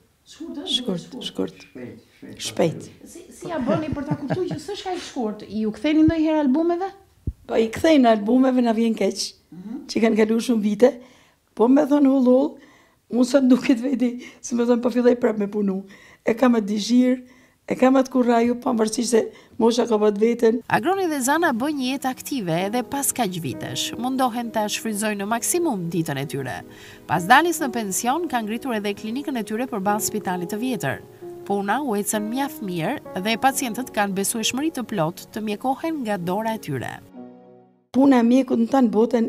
Shpejt. Si ja bëni për ta kuptuar që s'është kaq shkurt? Ju ktheni ndonjëherë albumeve? Po i kthejnë albumeve, na vjen keq, që kanë kaluar shumë vite, po me thonë hullul, unë sot duket veti, se me thonë po filloj prap me punu. E kam atë dëshirë, e kam atë kurraju, pavarësisht se mosha ka pat veten. Agroni dhe Zana bëjnë një jetë aktive edhe pas kaq vitesh. Mundohen ta shfrytëzojnë në maksimum ditën e tyre. Pas daljes në pension, kanë ngritur edhe klinikën e tyre përballë spitalit të vjetër. Puna u ecën mjaft mirë dhe pacientët kanë besueshmëri të plotë të mjekohen nga dora e tyre. Puna e mjekut në tanë botën,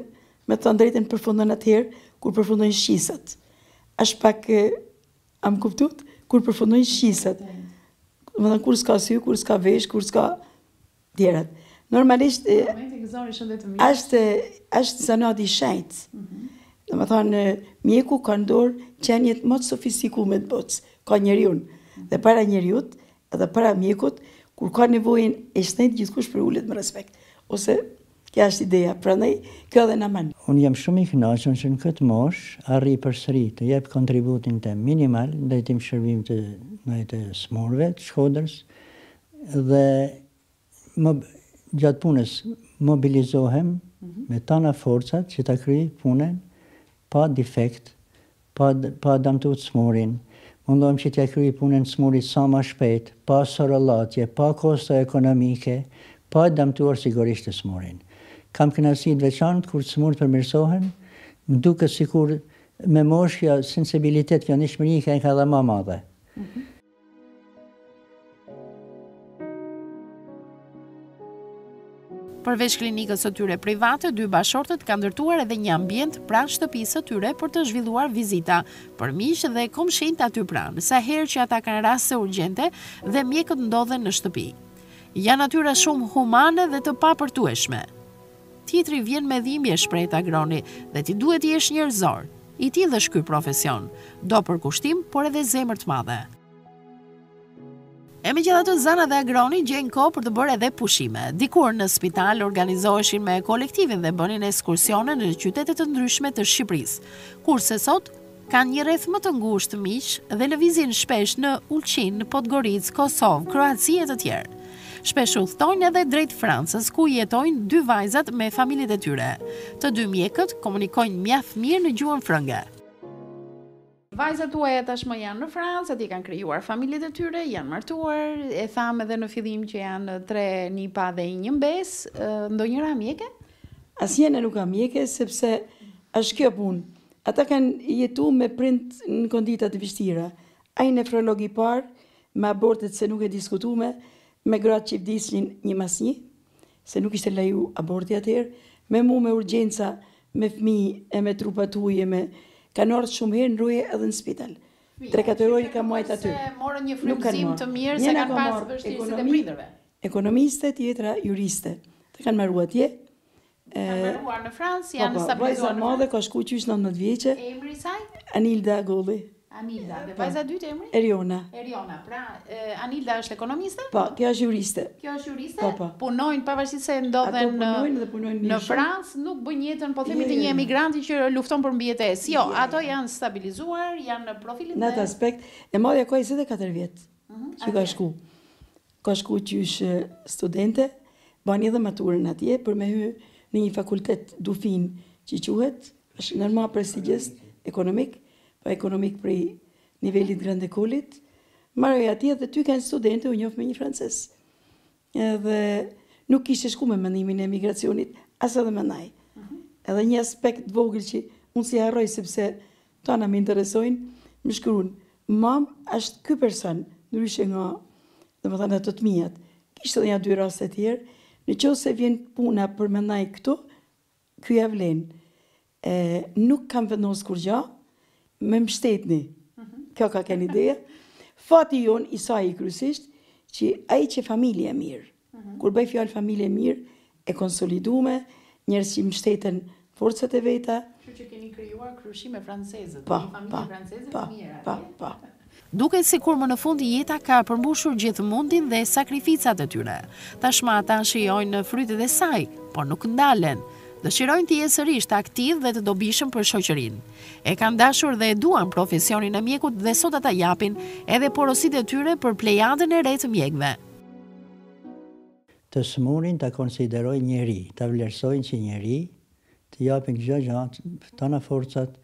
me të drejtën përfundon atëherë kur përfundojnë shqisat. Ashtë pak am kuptut, kur përfundojnë shqisat. Më thënë, kur s'ka sy, kur s'ka vesh, kur s'ka tjerat. Normalisht, është zanati shenjtë. Dhe më thënë, mjeku ka ndorë qenjet më të sofistikume të botës, ka njeriun. Dhe para njeriut, edhe para mjekut, kur ka nevojën e shtetë gjithkush për ullet më respekt. Ose, kja është ideja, prandaj, kjo edhe në manë. Unë jam shumë i kënaqur që në këtë moshë arri përsëri të jep kontributin të minimal ndaj shërbim të të smurve të Shkodrës dhe gjatë punës mobilizohem me tana forcat që ta kryej punën pa defekt, pa damtuar smurin. Mundohem që t'ja kryej punën smurit sa më shpejt, pa sorollatje, pa kosto ekonomike, pa damtuar sigurisht të smurin. Kam kënaqësi të veçantë kur smurët përmirësohen, më duket sikur me moshja sensibilitet këndshmëri ka dhe më madhe. Përveç klinikës së tyre private, dy bashortët kanë ndërtuar edhe një ambient pranë shtëpisë së tyre për të zhvilluar vizita për miq dhe komshinjt aty pranë, sa herë që ata kanë raste urgjente dhe mjekët ndodhen në shtëpi. Janë natyra shumë humane dhe të papërtueshme. Tjetri vjen me dhimbje, shpreh Agroni, dhe ti duhet të jesh njerëzor. I tillë është ky profesion, do përkushtim, por edhe zemër të madhe. E megjithatë, Zana dhe Agroni gjejnë kohë për të bërë edhe pushime. Dikur në spital organizoheshin me kolektivin dhe bënin ekskursione në qytete të ndryshme të Shqipërisë, kurse sot kanë një rreth më të ngushtë miq dhe lëvizin shpesh në Ulqin, Podgoricë, Kosovë, Kroaci e të tjerë. Shpesh udhtojnë edhe drejt Francës, ku jetojnë dy vajzat me familjet e tyre. Të dy mjekët komunikojnë mjaft mirë në gjuhën frënge. Vajzat tuaja tashmë janë në Francë, aty kanë krijuar familjet e tyre, janë martuar, e thamë edhe në fillim që janë 3 nipa dhe 1 mbes, ndonjëra mjeke? Asnjëra nuk ka mjeke, sepse është kjo punë. Ata kanë jetu me prind në kondita të vështira. Ai nefrolog I parë, me abortet se nuk e diskutume, me gratë që vdisnin një mas një, se nuk ishte leju aborti atëherë, me mu me urgjenca, me fëmijë e me trupat ujë, me kanë ardhur shumë herë në roje edhe në spital. 3-4 orë ka majt aty. Morën një frymëzim të mirë se kanë pasur vështirësitë e prindërve. Ekonomiste, tjetra juriste. Të kanë marrua atje. Kanë marruar në Francë, janë stabilizuar në madhe, ka shku qysh 19 vjeqe. Emri I saj? Anilda Golli. Anilda, dhe vajza dytë emri? Eriona. Eriona, pra Anilda është ekonomiste? Po, kjo është juriste. Kjo është juriste? Po. Punojnë pavarësisht se ndodhen në Francë, nuk bën jetën, po themi të një emigranti që lufton për mbijetesë. Jo, ato janë stabilizuar, janë në profilin në atë aspekt, e madhja ka 24 vjet. Që ka shku. Ka shku qysh studente, bani edhe maturën atje për me hy në një fakultet dufin që quhet, është normal prestigjist ekonomik, po ekonomik prej nivelit Grand Écolit, marrë atje dhe ty kanë studente u njoh me një francez. Edhe nuk kishte shku me mendimin e emigracionit, as edhe me naj. Edhe një aspekt vogël që unë si harroj sepse tona më interesojnë, më shkruan, mam është ky person, ndryshe nga, domethënë ato të mijat. Kishte edhe 2 raste të tjerë, nëse vjen puna për me naj këtu, ky ja vlen. Nuk kam vendos kur gjë, me mbështetni. Kjo ka kënë ideja. Fati jon I saj kryesisht që ai që familje e mirë. Kur bëj fjalë familje e mirë, e konsolidume, njerëz që mbështeten forcat e veta. Kështu që keni krijuar kryeshime franceze, një familje franceze të mirë. Po. Duket sikur më në fund jeta ka përmbushur gjithë mundin dhe sakrificat e tyre. Tashmë ata shijojnë frytet e saj, por nuk ndalen. Dëshirojnë të jenë sërish të aktiv dhe të dobishëm për shoqërinë. E kanë dashur dhe e duan profesionin e mjekut dhe sot ata japin edhe porositë e tyre për plejadën e re të mjekëve. Të smurin të konsiderojnë njeri, të vlerësojnë që njeri, të japin çdo gjë, tona forcat,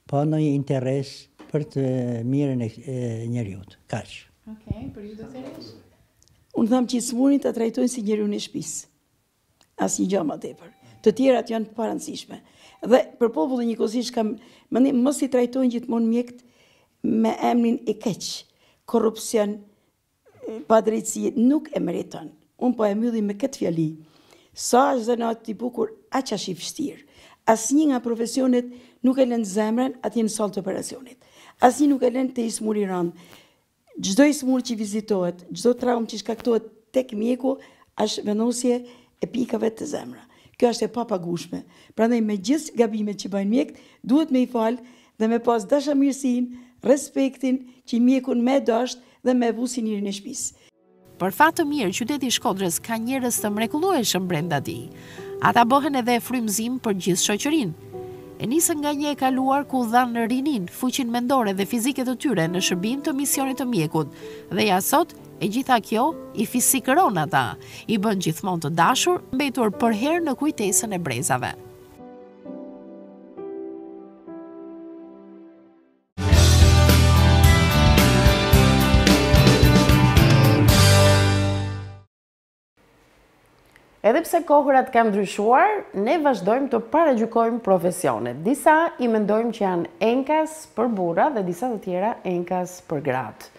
pa ndonjë interes për të mirën e njeriut. Kaq. Okej, për ju të thëresh. Unë tham që smurin të trajtojnë si njeriun e shtëpisë. Asnjë gjë më tepër. Të tjerat janë të parancishme. Dhe për popullin njëkohësisht kam mendim mos I trajtojnë gjithmonë mjekët me emrin e keq. Korrupsion, padrejtësi nuk e meriton. Unë po e mbylli me këtë fjali. Sa është zanat I bukur, aq është I vështirë. Asnjë nga profesionet nuk e lën zemrën atje në sallë të operacionit. Asnjë nuk e lën te I smuri rand. Çdo I smur që vizitohet, çdo traumë që shkaktohet tek mjeku, është vendosje e pikave të zemra. Kjo është e papagueshme. Prandaj me gjithë gabimet që bëjnë mjekët, duhet me I falë dhe me pas dashamirësinë, respektin që mjekun me dasht dhe me vu si njërin e shtëpisë. Për fat të mirë, qyteti I Shkodrës ka njerëz të mrekullueshëm brenda tij. Ata bëhen edhe frymëzim për gjithë shoqërinë. E nisën nga një e kaluar ku dhanë në rinin fuqinë mendore dhe fizike të tyre në shërbim të misionit të mjekut. Dhe ja sot, e gjitha kjo I fisikëron ata, I bën gjithmonë të dashur, mbetur përherë në kujtesën e brezave. Edhe pse kohërat kanë ndryshuar, ne vazhdojmë të paragjykojmë profesionet. Disa I mendojmë që janë enkas për burra dhe disa të tjera enkas për gratë.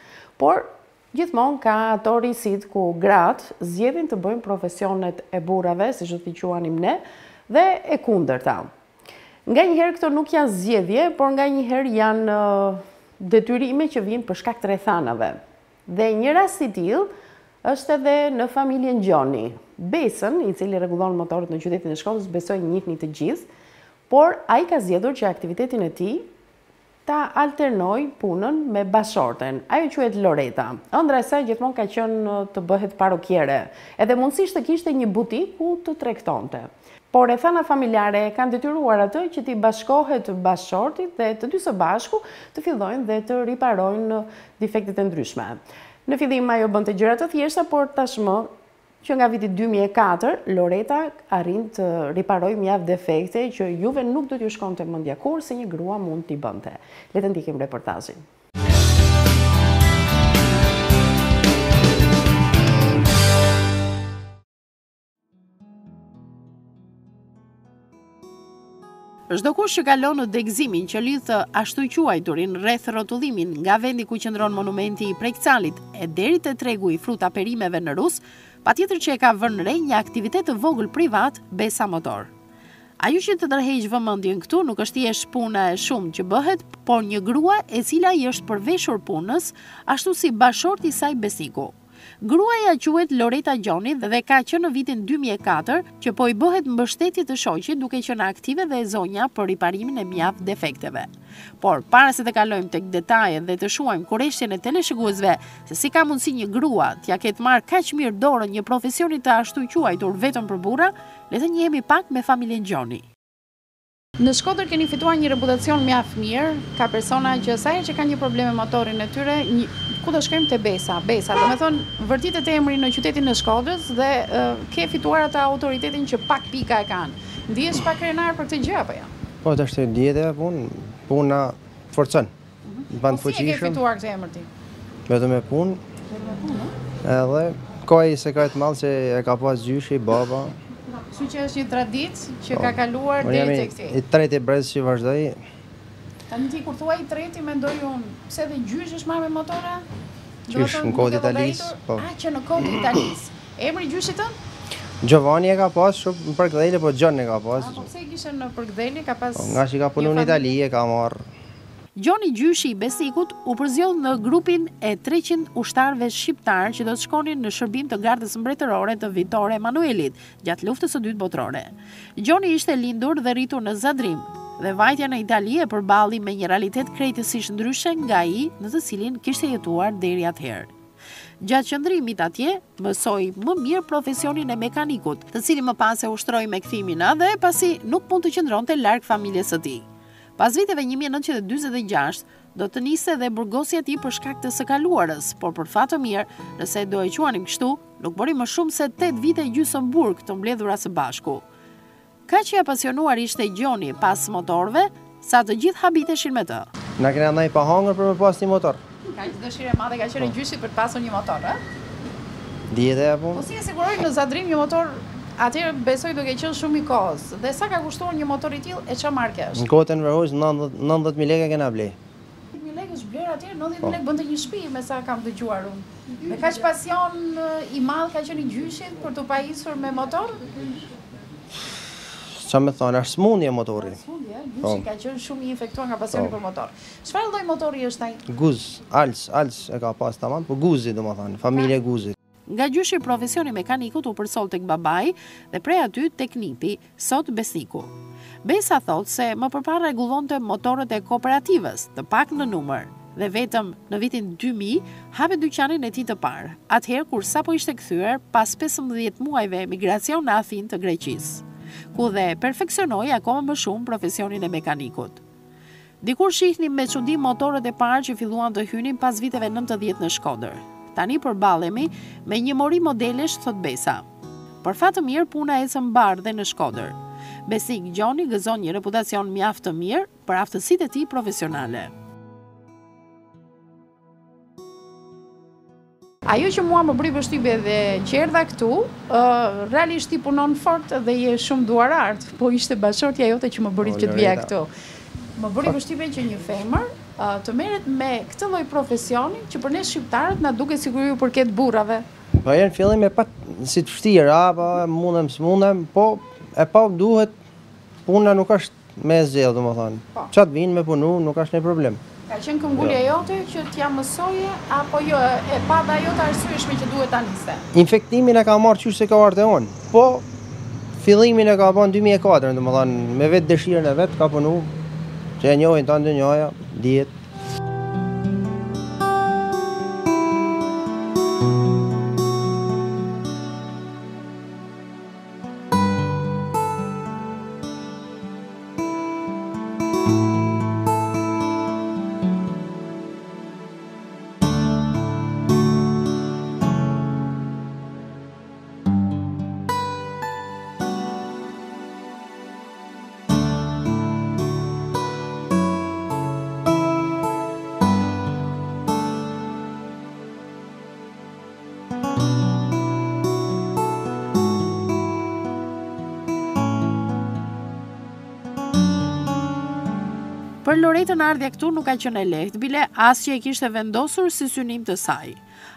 Por gjithmonë ka ato risit ku gratë zgjedhin të bëjnë profesionet e burrave, siç do t'i quanim ne, dhe e kundërta. Nganjëherë këto nuk janë zgjedhje, por nganjëherë janë detyrime që vijnë për shkak të rrethanave. Dhe një rast I tillë është edhe në familjen Gjoni. Besën, I cili rregullon motorët në qytetin e Shkodrës, besoj njihni të gjithë, por ai ka zgjedhur që aktivitetin e tij ta alternoj punën me bashorten. Ajo quhet Loreta. Ëndra e saj gjithmonë ka qenë të bëhet parokjere, edhe mundësisht të kishte një butik ku të tregtonte. Por rrethana familjare kanë detyruar atë që t'i bashkohet bashortit dhe të dy së bashku të fillojnë dhe të riparojnë defektet e ndryshme. Në fillim ajo bënte gjëra të thjeshta, por tashmë që nga viti 2004, Loreta arrin të riparoj mjaft defekte që juve nuk do t'ju shkonte mendja kur se një grua mund t'i bënte. Le të ndiqim reportazhin. Çdo kush që kalon në degëzimin që lidh të ashtu quajturin rreth rrotullimin nga vendi ku qëndron monumenti i Prekcalit e deri te tregu i fruta perimeve në Rus, patjetër që e ka vënë re një aktivitet të vogël privat, Besa Motor. Ajo që të tërheq vëmendjen këtu nuk është thjesht puna e shumë që bëhet, por një grua e cila i është përveshur punës, ashtu si bashorti i saj Besiku. Gruaja quhet Loreta Gjoni dhe ka qenë në vitin 2004 që po i bëhet mbështetje të shoqit duke qenë aktive dhe e zonja për riparimin e mjaft defekteve. Por para se të kalojmë tek detajet dhe të shohim kurrëshjen e teleshikuesve se si ka mundësi një grua t'ja ketë marrë kaq mirë dorën një profesioni të ashtu quajtur vetëm për burra, le të njihemi pak me familjen Gjoni. Në Shkodër keni fituar një reputacion mjaft mirë, ka persona që sa herë që kanë një problem me motorin e tyre, ku do shkojmë te Besa, do me thonë vërtitet emri në qytetin e Shkodrës dhe ke fituar ata autoritetin që pak pika e kanë. Ndihesh pak krenar për këtë gjë apo jo? Po, të është dihet e puna forcon. Po si e ke fituar këtë emër ti? Vetëm me punë. Edhe kohë se ka të madh se e ka pas gjyshi baba. Kështu që është një traditë që ka kaluar deri tek ti. I treti brez që vazhdoi. Tani ti kur thua i treti mendoj unë, pse dhe gjysh është marrë me motora? Gjysh në kohë Italisë, po. Që në kohë Italisë. Emri gjyshit tënd? Giovanni e ka pas shumë në Përkdhelë, po John e ka pas. Po pse e kishte në Përkdhelë, ka pas. Nga që ka punu në Itali e ka marrë. Gjoni Gjyshi i Besikut u përzjodh në grupin e 300 ushtarëve shqiptar që do të shkonin në shërbim të gardës mbretërore të Vitore Emanuelit gjatë luftës së dytë botërore. Gjoni ishte lindur dhe rritur në Zadrim dhe vajtja në Itali e përballi me një realitet krejtësisht ndryshe nga ai në të cilin kishte jetuar deri atëherë. Gjatë qëndrimit atje, mësoi më mirë profesionin e mekanikut, të cilin më pas e ushtroi me kthimin dhe pasi nuk mund të qëndronte larg familjes së tij. Pas viteve 1946, do të niste dhe burgosja e tij për shkak të së kaluarës, por për fat të mirë, nëse do e quanim kështu, nuk bëri më shumë se 8 vite gjysmë burg të mbledhura së bashku. Kaq që apasionuar ishte Gjoni pas motorëve, sa të gjithë habiteshin me të. Na kena ndaj pa hangër për me pas një motor. Kaq dëshirë e madhe ka qenë gjyshit për të pasur një motor, ë? Dihet e apo? Po si e siguroj në Zadrim një motor? Atëherë besoj duke qenë shumë i kohës. Dhe sa ka kushtuar një motor i tillë e çfarë marke është? Në kohën e Verhojës 90.000 lekë kena blej. 90.000 lekë është bler atëherë, 90.000 lekë bënte një shtëpi me sa kam dëgjuar unë. Me kaq pasion i madh ka qenë i gjyshit për të pajisur me motor? Çfarë më thonë, është smundje motori. Smundje, gjyshi ka qenë shumë i infektuar nga pasioni për motor. Çfarë lloj motori është ai? Guz, Als e ka pas tamam, po Guzi domethënë, familje Guzit. Nga gjyshi profesioni mekanikut u përsol tek babai dhe prej aty tek nipi, sot Besiku. Besa thot se më përpara rregullonte motorët e kooperativës, të pak në numër, dhe vetëm në vitin 2000 hapi dyqanin e tij të parë. Atëherë kur sapo ishte kthyer pas 15 muajve emigracion në Athinë të Greqisë, ku dhe perfeksionoi akoma më shumë profesionin e mekanikut. Dikur shihnim me çudi motorët e parë që filluan të hynin pas viteve 90 në Shkodër. Tani përballemi me një mori modelesh, thot Besa. Për fat të mirë, puna ecën mbar dhe në Shkodër. Besik Gjoni gëzon një reputacion mjaft të mirë për aftësitë e tij profesionale. Ajo që mua më bëri vështirë dhe që erdha këtu, realisht ti punon fort dhe je shumë duarart, po ishte bashortja jote që më bëri që të vija këtu. Më bëri vështirë që një femër të merret me këtë lloj profesioni që për ne shqiptarët na duket sigurisht përket burrave. Po janë fillim me pa si të vështirë, apo s'mundem, po e pa duhet puna nuk është me zgjedh domethënë. Çat vinë me punu nuk është ne problem. Ka qenë këmbgulja jote që t'ja mësoje apo jo e pata jote arsyeshme që duhet ta niste? Infektimin e ka marrë qysh se ka ardhe unë. Po fillimin e ka bën 2004, domethënë me vetë dëshirën e vet ka punu. Që e njohin të ndonjëja, dihet. Për Loretën ardhja këtu nuk ka qenë e lehtë, bile as që e kishte vendosur si synim të saj.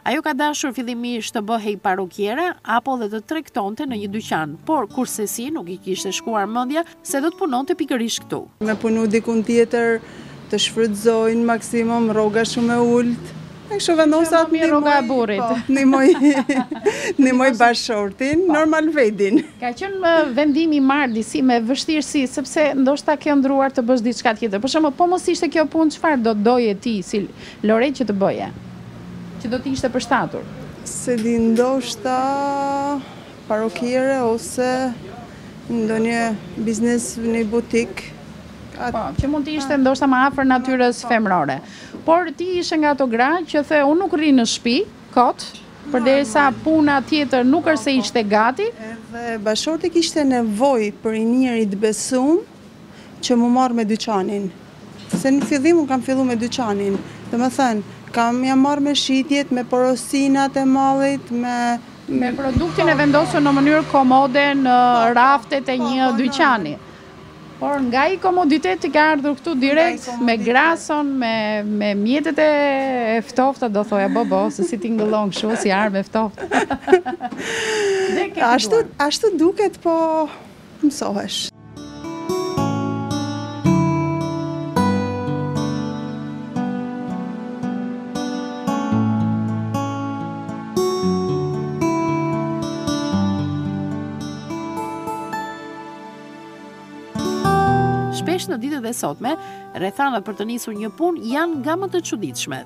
Ajo ka dashur fillimisht të bëhej parrukiere apo dhe të tregtonte në një dyqan, por kurse si nuk i kishte shkuar mendja se do të punonte pikërisht këtu. Me punu dikun tjetër të shfrytëzojnë maksimum rroga shumë e ulët. E kështu vendosat nimoj bashortin, normal vedin. Ka qenë vendimi i marrë disi me vështirësi, sepse ndoshta ke ndruar të bësh diçka tjetër. Për shembull, po mos ishte kjo punë, çfarë do të doje ti si Loret që të bëje? Që do të ishte përshtatur? Se di, ndoshta parrukiere ose ndonjë biznes në butik. Po, që mund të ishte ndoshta më afër natyrës femrore. Por ti ishe nga ato gra që the unë nuk rri në shtëpi, kot, përderisa puna tjetër nuk është se ishte gati. Edhe bashorti kishte nevojë për një njeri të besuar që mu marrë me dyqanin. Se në fillim unë kam fillu me dyqanin. Domethënë, jam marrë me shitjet, me porosinat e mallit, me produktin e vendosur në mënyrë komode në raftet e një dyqani. Por nga i komoditet të ka ardhur këtu direkt, me grason, me mjetet e ftofta, do thoja bobo, se si ti ngëllon kështu, si armë e ftofta. Ashtu duket, po mësohesh. Shpesh në ditët e sotme, rrethanat për të nisur një punë janë nga më të çuditshme.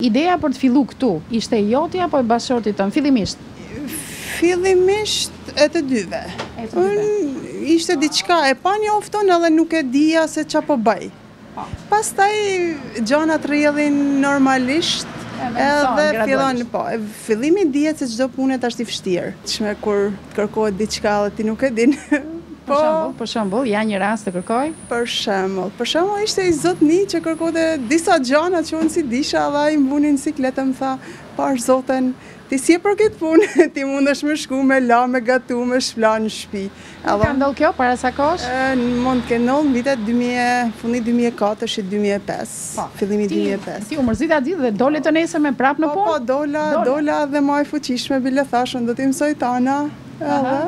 Ideja për të filluar këtu ishte jotja apo e bashortit tën fillimisht? Fillimisht e të dyve. Ishte diçka e panjoftun edhe nuk e dija se ç'a po bëj. Pastaj gjanat rrjedhin normalisht. Edhe fillon, po, fillimi dihet se çdo punë është i vështirë. Çme kur të kërkohet diçka dhe ti nuk e din. Për shembull, ja një rast të kërkoj? Për shembull ishte i zotni që kërkonte disa gjana që unë si disha dhe ai mbunin sikletë më tha, pash zoten, ti si e për këtë punë, ti mundesh me shku me la, me gatu, me shpla në shtëpi. Ka ndodhur kjo para sa kohësh? Mund të kenë ndodhur vitet fundi 2004 e 2005, fillimi 2005. Ti u mërzita ditë dhe dole të nesër me prap në punë? Po, dola dhe më e fuqishme, bile thashën, do t'i mësoj tana.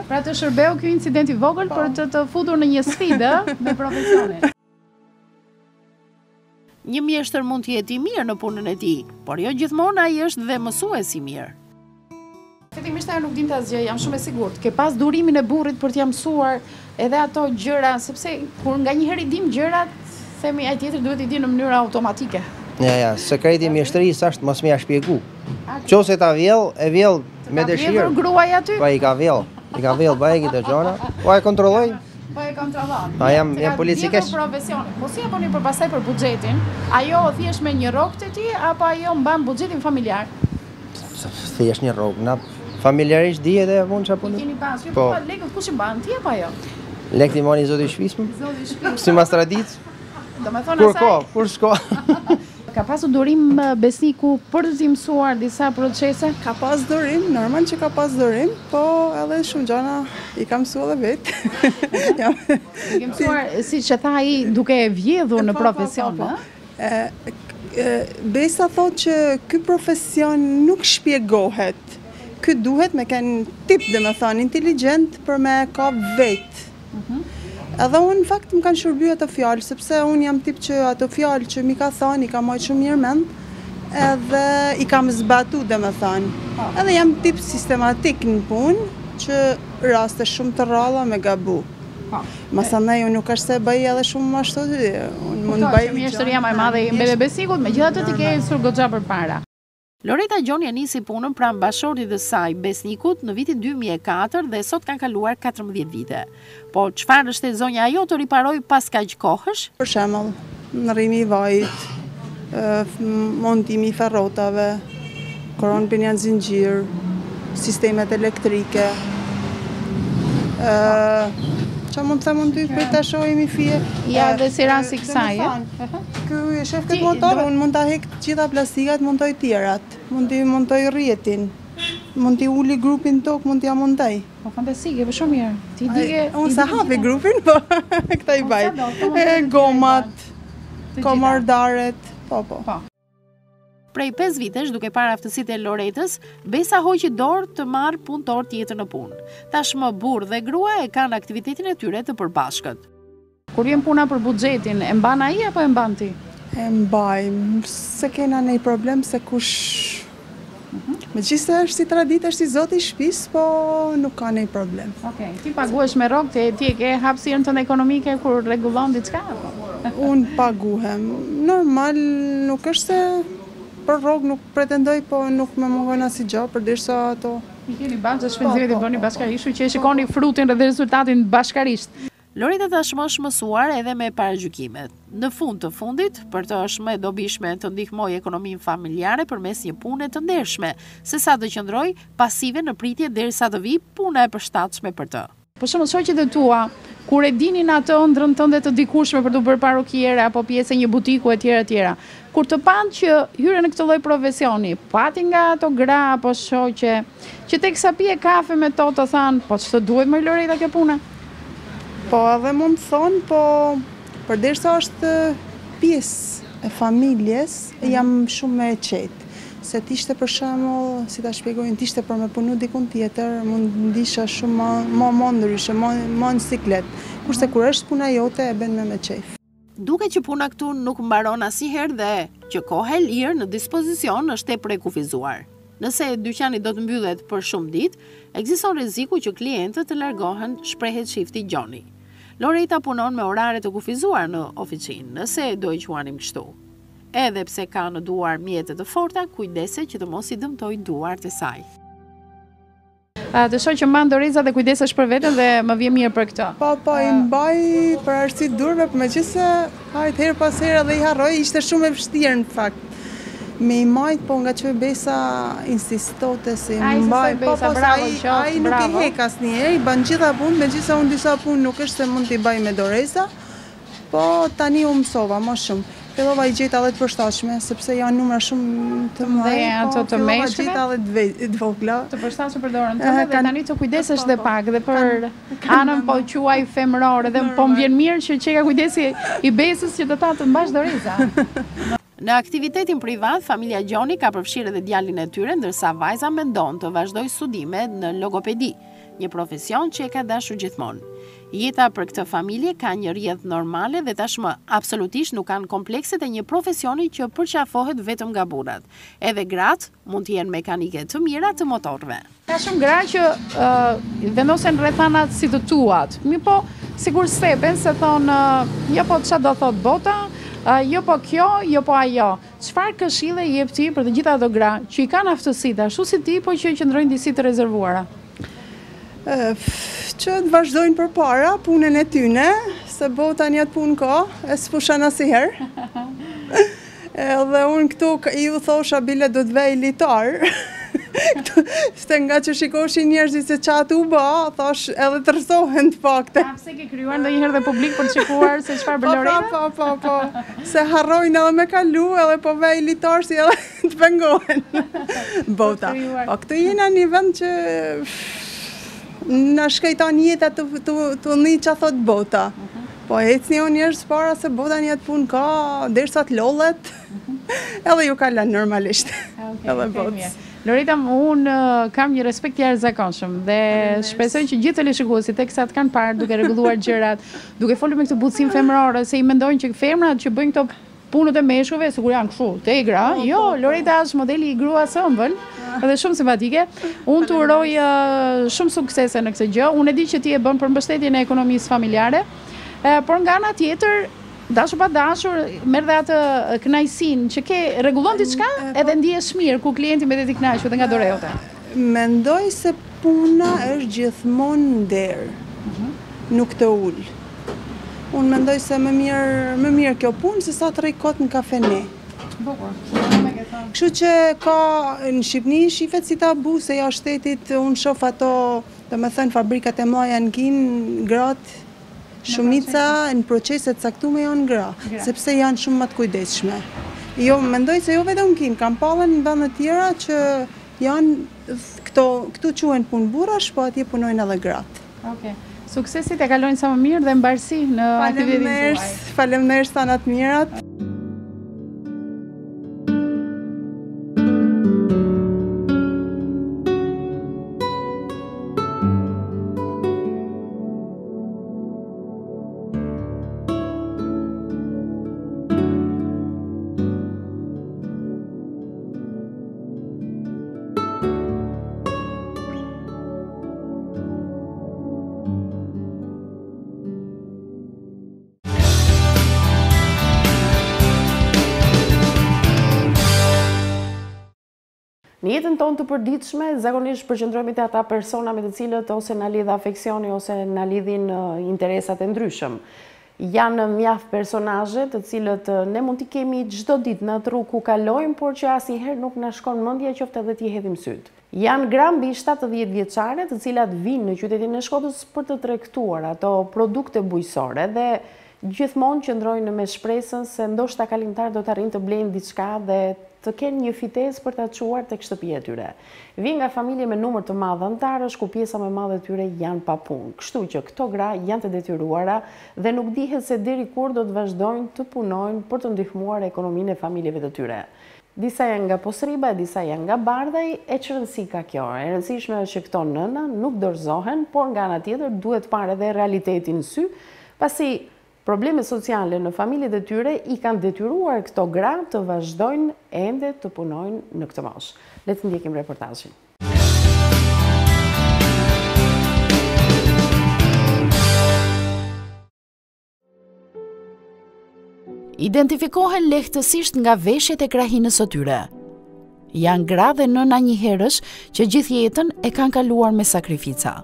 Pra të shërbeu ky incident i vogël për të futur në një sfidë me profesionin. Një mjeshtër mund të jetë i mirë në punën e tij, por jo gjithmonë ai është dhe mësues i mirë. Fillimisht ajo nuk dinte asgjë, jam shumë e sigurt. Ke pas durimin e burrit për t'ia mësuar edhe ato gjëra, sepse kur nganjëherë i dim gjërat, themi ai tjetri duhet i di në mënyrë automatike. Ja, sekreti i mjeshtërisë është mos më ja shpjegu. Nëse ta vjell, e vjell me dëshirë. Ka vjedhur gruaja aty? Po i ka vjell bajegi të gjona. Po e kontrolloj. Po e kontrollon. Pa jam policikesh. Po si apo për pastaj për buxhetin? Ajo thjesht me një rrogë të ti apo ajo mban buxhetin familjar? Thjesht një rrogë, na familjarisht dihet e punë çapo. Keni pasur, po lekët kush i mban ti apo ajo? Lekët i mani zoti i shtëpisë. Zoti i shtëpisë. Si mas tradit. Domethënë asaj. Kur shko? Ka pasur durim besniku për të mësuar disa procese? Ka pas durim, normal që ka pas durim, po edhe shumë gjana i kam mësuar edhe vetë. I ke mësuar, siç e tha ai, duke e vjedhur në profesion, ë? Besa thotë që ky profesion nuk shpjegohet. Ky duhet me kenë tip, domethënë, inteligjent për me ka vetë. Edhe unë në fakt më kanë shërby ato fjalë, sepse unë jam tip që ato fjalë që mi ka thonë, i ka majtë shumë mirë mend, edhe i kam zbatu domethënë. Edhe jam tip sistematik në punë, që raste shumë të rralla me gabu. Masanaj unë nuk është se bëj edhe shumë më ashtu, unë mund bëj... Mjeshtëria më e madhe i mbeve besikut, megjithatë ti ke ecur goxha përpara. Loreta Gjoni nisi punën pranë bashortit të saj besnikut në vitin 2004 dhe sot kanë kaluar 14 vite. Po çfarë shtezonja ajo të riparoj pas kaq kohësh? Për shembull, ndërrimi i vajit, montimi i ferrotave, koron për një zinxhir, sistemet elektrike. Qa mund të thëmë ty për të shohim i fije? Ja, dhe si rasi kësaj, Ky shef këtë motor, unë mund të hek gjitha plastikat, montoj tjerat, mund të montoj rrjetin. mund t'i uli grupin tokë, mund t'ja mundaj. Po fantastike, po shumë mirë. Ti dike... Unë se hapi grupin, po këta i baj. Gomat, komardaret, po. Prej 5 vitesh, duke parë aftësitë e Loretës, Besa hoqi dorë të marrë punëtor tjetër në punë. Tashmë burrë dhe grua e kanë aktivitetin e tyre të përbashkët. Kur vjen puna për buxhetin, e mban ai apo e mban ti? E mbaj, se kena nej problem se kush... Megjithëse është si traditë, është si zoti i shtëpisë, po nuk ka nej problem. Okej, ti paguhesh me rrogë, ti e ke hapësirën tënde ekonomike kur rregullon diçka apo? Unë paguhem. Normal, nuk është se për rrogë nuk pretendoj, po nuk më mungon asgjë, përderisa ato... I keni bazë shpenzimet i bëni bashkërisht, që e shikoni frutin dhe rezultatin bashkërisht. Loreta tashmë është mësuar edhe me paragjykimet. Në fund të fundit, për të është më e dobishme të ndihmoj ekonominë familjare përmes një pune të ndershme, sesa të qëndroj pasive në pritje derisa të vi puna e përshtatshme për të. Për shembull, shoqet e tua, kur e dinin atë ëndrrën tënde të dikushme për të bërë parrukiere apo pjesë e një butiku etj. Kur të panë që hyre në këtë lloj profesioni, pati nga ato gra apo shoqe, që teksa pije kafe me to të thanë, po ç'të duhet më Loreta kjo puna? Po edhe mund të thonë, po përderisa është pjesë e familjes, jam shumë me e qetë. Se t'ishte për shembull, si ta shpjegojnë, t'ishte për me punu dikun tjetër, mund ndisha shumë më ndryshe, më në siklet. Kurse kur është puna jote, e bën me qejf. Duke që puna këtu nuk mbaron asnjëherë dhe që koha e lirë në dispozicion është e prekufizuar. Nëse dyqani do të mbyllet për shumë ditë, ekziston rreziku që klientët të largohen, shprehet shifti gjoni. Loreta punon me orare të kufizuar në oficinë, nëse do i quanim kështu. Edhe pse ka në duar mjete të forta, kujdese që të mos i dëmtoj duart e saj. Të shoh që mban doreza dhe kujdesesh për veten dhe më vjen mirë për këtë. Po, i mbaj për arsye durve, por megjithëse hajt herë pas here dhe i harroj, ishte shumë e vështirë në fakt. Me i majt, po nga që Besa insistote si mbaj, po ai nuk i hek asnjëherë, i ban gjitha punë, megjithëse unë disa punë nuk është se mund t'i baj me doreza, po tani u mësova më shumë. Fillova i gjeta edhe të përshtatshme, sepse janë numra shumë të mëdha, po fillova gjeta edhe të vogla. Të përshtatshme për dorën tënde dhe tani të kujdesesh dhe pak dhe për anën po quaj femërore dhe po më vjen mirë që ka kujdesi i Besës që të ta të mbash doreza. Në aktivitetin privat, familja Gjoni ka përfshirë edhe djalin e tyre, ndërsa vajza mendon të vazhdoj studime në logopedi, një profesion që e ka dashur gjithmonë. Jeta për këtë familje ka një rrjedh normale dhe tashmë absolutisht nuk kanë komplekset e një profesioni që përqafohet vetëm nga burrat. Edhe gratë mund të jenë mekanike të mira të motorëve. Ka shumë gra që vendosen rrethanat si të tuat. Mi po, sigur stepen se thonë, jo po çfarë do thot bota, jo po kjo, jo po ajo. Çfarë këshille i jep ti për të gjitha ato gra që i kanë aftësitë ashtu si ti, po që qëndrojnë disi të rezervuara? Që të vazhdojnë për para punën e tyne, se bota një të punë ka, e s'pushan asnjëherë. Edhe unë këtu ju thosha bile do të vej litar. Ste nga që shikoshin njerëzit se qatë u bë, thash edhe të rësohen të pakte. Pse ke krijuar ndonjëherë dhe publik për të shikuar se çfarë bën Loreta? Po. Se harrojnë edhe me kalu, edhe po vej litar si edhe të pengohen. Bota. Po këtu jena një vend që në shkajton jeta të një që thot bota. Po ecni o njerëz para se bota një të punë ka, derisa të lollet, edhe ju kalan normalisht. Edhe botës. Loreta, unë kam një respekt jashtëzakonshëm dhe shpresoj që gjithë teleshikuesit teksa të kanë parë duke rregulluar gjërat, duke folur me këtë butësim femërore, se i mendojnë që femrat që bëjnë këto punët e meshkujve, sigur janë kështu, tegra. Jo, Loreta është modeli i gruas ëmbël, edhe shumë simpatike. Unë të uroj shumë suksese në këtë gjë. Unë e di që ti e bën për mbështetjen e ekonomisë familjare, por nga ana tjetër, dashur pa dashur, merr dhe atë kënaqësinë që ke rregullon diçka edhe ndihesh mirë ku klienti mbetet i kënaqur dhe nga dora jote. Mendoj se puna është gjithmonë nder, nuk të ul. Unë mendoj se më mirë kjo punë se sa të rrej kot në kafene. Kështu që ka në Shqipëni shifet si tabu se jashtë shtetit unë shoh ato, domethënë fabrikat e mëdha janë kinë gratë, shumica në proceset caktuar janë gra, sepse janë shumë më të kujdesshme. Jo, mendoj se jo vetëm kinë, kam pallën në vende të tjera që janë Këtu quhen punë burrash, po atje punojnë edhe gratë. Okej. Suksesit e kalojnë sa më mirë dhe mbarësi në aktivitetin tuaj. Faleminderit sa të mirat. Në jetën tonë të përditshme, zakonisht përqendrohemi te ata persona me të cilët ose na lidh afeksioni ose na lidhin interesat e ndryshëm. Janë mjaft personazhe të cilët ne mund t'i kemi çdo ditë në atë rrugë ku kalojmë, por që asnjëherë nuk na shkon mendja qoftë edhe t'i hedhim syt. Janë gra mbi 70 vjeçare të cilat vinë në qytetin e Shkodrës për të tregtuar ato produkte bujqësore dhe gjithmonë qëndrojnë me shpresën se ndoshta kalimtar do të arrijnë të blejnë diçka dhe të kenë një fitesë për ta çuar tek shtëpia e tyre. Vijnë nga familje me numër të madh anëtarësh ku pjesa më e madhe e tyre janë pa punë. Kështu që këto gra janë të detyruara dhe nuk dihet se deri kur do të vazhdojnë të punojnë për të ndihmuar ekonominë e familjeve të tyre. Disa janë nga Posriba, disa janë nga Bardhaj, e çrëndësi ka kjo. E rëndësishme është që këto nëna nuk dorëzohen, por nga ana tjetër duhet parë edhe realitetin në sy, pasi problemet sociale në familjet e tyre i kanë detyruar këto gra të vazhdojnë ende të punojnë në këtë moshë. Le të ndjekim reportazhin. Identifikohen lehtësisht nga veshjet e krahinës së tyre. Janë gra dhe nëna njëherësh që gjithë jetën e kanë kaluar me sakrifica.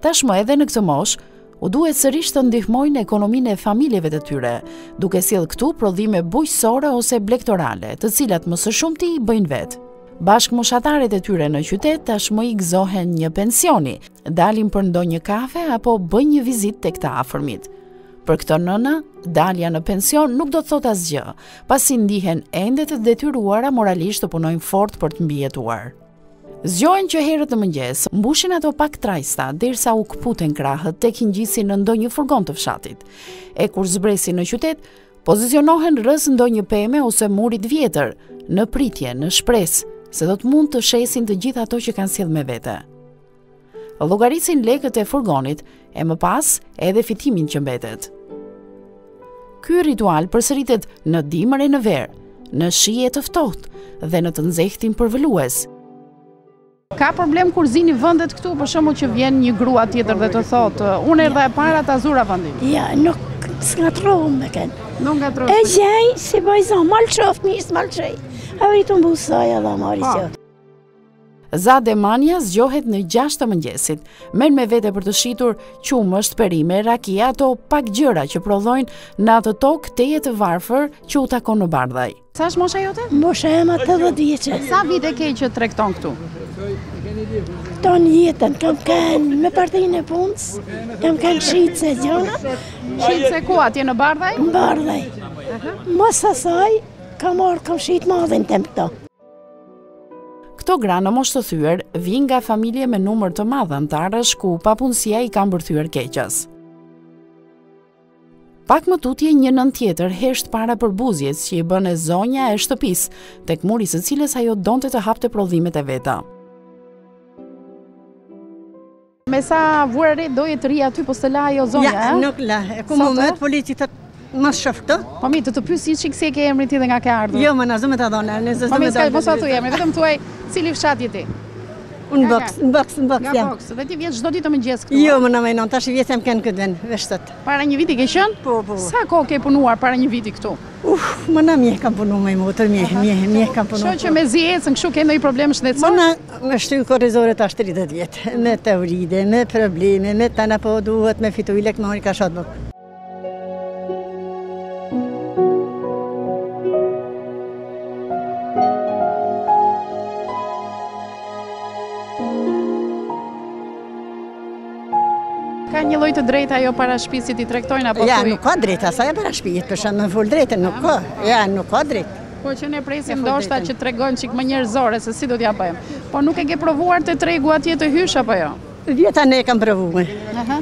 Tashmë edhe në këtë moshë, u duhet sërish të ndihmojnë ekonominë e familjeve të tyre, duke sjellë këtu prodhime bujqësore ose blegtorale, të cilat më së shumti i bëjnë vetë. Bashkëmoshataret e tyre në qytet tashmë i gëzohen një pensioni, dalin për ndonjë kafe apo bëjnë një vizitë tek të afërmit. Për këto nëna, dalja në pension nuk do të thotë asgjë, pasi ndihen ende të detyruara moralisht të punojnë fort për të mbijetuar. Zgjohen që herët në mëngjes, mbushin ato pak trajsta, derisa u kputen krahët tek ngjisin në ndonjë furgon të fshatit. E kur zbresin në qytet, pozicionohen rreth ndonjë peme ose murit vjetër, në pritje, në shpresë se do të mund të shesin të gjithë ato që kanë sjellë me vete. Llogarisin lekët e furgonit e më pas edhe fitimin që mbetet. Ky ritual përsëritet në dimër e në verë, në shije të ftohtë dhe në të nxehtin përvolues. Ka problem kur zini vendet këtu, për shembull që vjen një grua tjetër dhe të thotë, unë erdha e para ta zura vendin. Ja, nuk skatrohem me kënë. Nuk ngatrohesh. E gjej si bajzon, mal qoft mis, mal qej. A vritu mbusoj edhe mori qoftë. Zade Manja zgjohet në 6 të mëngjesit, merr me vete për të shitur qumësht, perime, rakia, ato pak gjëra që prodhojnë në atë tokë teje të varfër që u takon në Bardhaj. Sa është mosha jote? Mosha ema 80 vjeçë. Sa vite ke që tregton këtu? Ton jetën, kam kanë me partinë e punës, kam kanë shitse gjona. Shitse ku atje në Bardhaj? Në Bardhaj. Mos asaj, kam shit madhin tem këto. Këto gra në moshë të thyer vijnë nga familje me numër të madh anëtarësh ku papunësia i ka mbërthyer keqas. Pak më tutje një nën tjetër hesht para përbuzjes që i bën e zonja e shtëpisë, tek muri së cilës ajo donte të hapte prodhimet e veta. Me sa vuare doje të ri aty po s'të la ajo zonja, ja, nuk la, e ku më mëtë politikët mas shoftë. Po mi, të pyes si çik se ke emrin ti dhe nga ke ardhur. Jo, më na zë me ta dhona, ne zë me ta. Po mi, dhona. mos thuaj emrin, vetëm thuaj cili fshat je ti. Në boks Nga jam. boks, dhe ti vjen çdo ditë të mëngjes këtu. Jo, më na mënon, tash vjetem kanë këtë vend, veshtat. Para një viti ke qenë? Po. Sa kohë ke punuar para një viti këtu? Më na mjeh kam punuar me motor, mjeh kam punuar. Shoh që me ecën kështu ke ndonjë problem shëndetësor? Më na me shtyllë korrizore tash 30 vjet, me teoride, me probleme, me tana po duhet me fitu lek me ka shat bok. Ka një lloj të drejtë ajo para shtëpisë ti tregtojnë apo Ja, nuk ka drejtë, asaj para shtëpisë, për shkak në fol drejtë, nuk ka. Ja, nuk ka drejtë. Po që ne presim ndoshta që tregojmë çik më njerëzore se si do t'ja bëjmë. Po nuk e ke provuar të tregu atje të hysh apo jo? Vjeta ne kam provuar.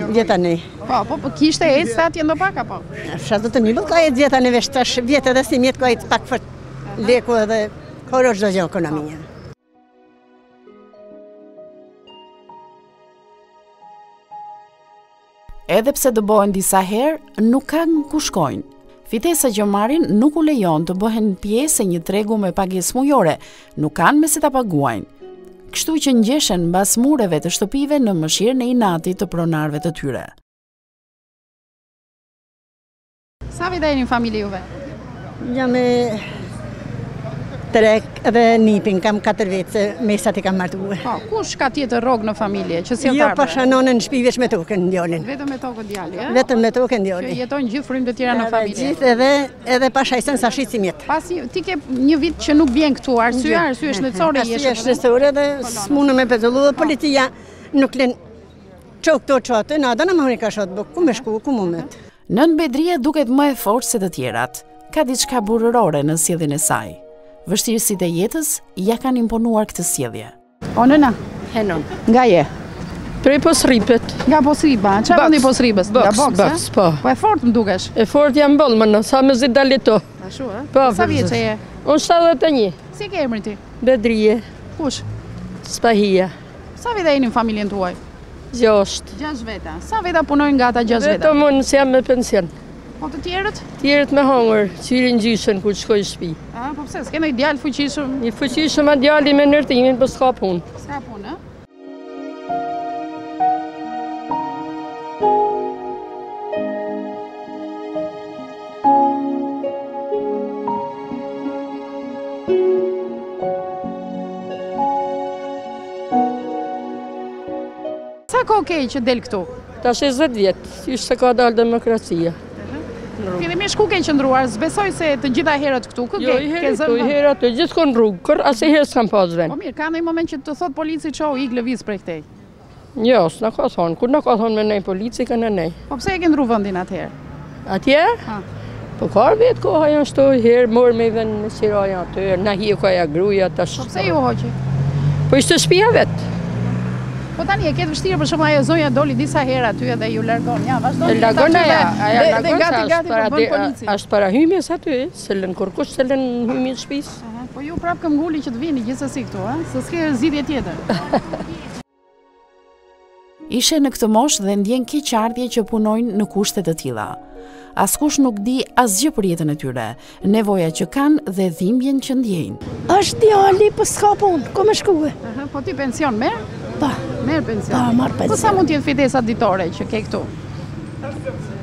Vjeta ne. Po kishte ecë atje ndo pak apo? Fshat do të një ka ecë vjeta ne vesh tash vjetë edhe si mjet ka ecë pak fort. Leku edhe koro çdo gjë ekonomia. Edhe pse dëbohen disa herë, nuk kanë ku shkojnë. Fitesa që marrin nuk u lejon të bëhen pjesë e një tregu me pagesë mujore, nuk kanë me si ta paguajnë. Kështu që ngjeshen mbas mureve të shtëpive në mëshirën e inatit të pronarëve të tyre. Sa vite jeni në familje juve? Jam me 3 edhe nipin, kam 4 vjet se mesat I kam martuar. Po, kush ka tjetër rrogë në familje që si Jo, pasha nonën në shtëpi veç me tokën djalin. Vetëm me tokën djali, ë? Vetëm me tokën djali. Që jetojnë gjithë frymë të tjera në familje. Gjithë edhe pasha isen sa shit si mjet. Pasi ti ke një vit që nuk vjen këtu, arsye shëndetësore jesh. Arsye shëndetësore dhe s'mundem me pezullu dhe policia nuk len ço këto çote, na dana më ka shot, ku më shku, ku më met. Nën Bedria duket më e fortë se të tjerat. Ka diçka burrërore në sjelljen e saj. Vështirësitë e jetës ja kanë imponuar këtë sjellje. O nëna, Henon. nga je? Prej Posripet. Nga Posripa, çfarë vendi Posripës? Nga Boks, po. Po e fortë më dukesh. E fort jam boll më sa me zit dalito. Ashtu, ë? Po. Sa vjeç je? Unë 71. Si ke emrin ti? Bedrije. Kush? Spahia. Sa vite jeni në familjen tuaj? 6. 6 veta. Sa veta punojnë nga ata 6 veta? Vetëm unë si jam me pension. Po të tjerët? Tjerët me hongër, qyrin gjyshen kur shkoj shtëpi. A, po pse, s'ke ndonjë djalë fuqishëm? Një fuqishëm a djali me ndërtimin, po s'ka punë. S'ka punë, ë? Sa ko kej që del këtu? Ta 60 vjetë, ishte ka dalë demokracia. Fillimisht ku ke qëndruar? S'besoj se të gjitha herët këtu. Jo, I herët të gjithë konë rrugë, kër asë herë s'kam pas vend. Po mirë, ka në i moment që të thot polici që o ik lëviz prej këtej? Jo, s'na ka thonë, kur na ka thonë me nej polici, ka në nej. Po pse e ke ndru vëndin atëherë? Atje? Po kar vetë koha janë shtoj herë, morë me vend në siraja atërë, na hi e kaja gruja, tash. Po pse ju hoqi? Po ishte shpia vetë. Po tani e ketë vështirë për shumë ajo zonja doli disa herë aty edhe ju largon. Ja, vazhdo. E largon aja largon gati për bën polici. Ashtë para hymjes aty, se lën kërkush se lën hymjes shpis. Po ju prapë këm ngulli që të vini gjithsesi këtu, se s'ke zgjidhje tjetër. Ishe në këtë moshë dhe ndjen keqardhje që punojnë në kushte të tilla. Askush nuk di asgjë për jetën e tyre, nevoja që kanë dhe dhimbjen që ndjejnë. Është djali, po s'ka punë, ku më shkue. Po ti pension merr? Pa. Merr pension. Pa, marr pension. Po sa mund t'jetë fitesa ditore që ke këtu?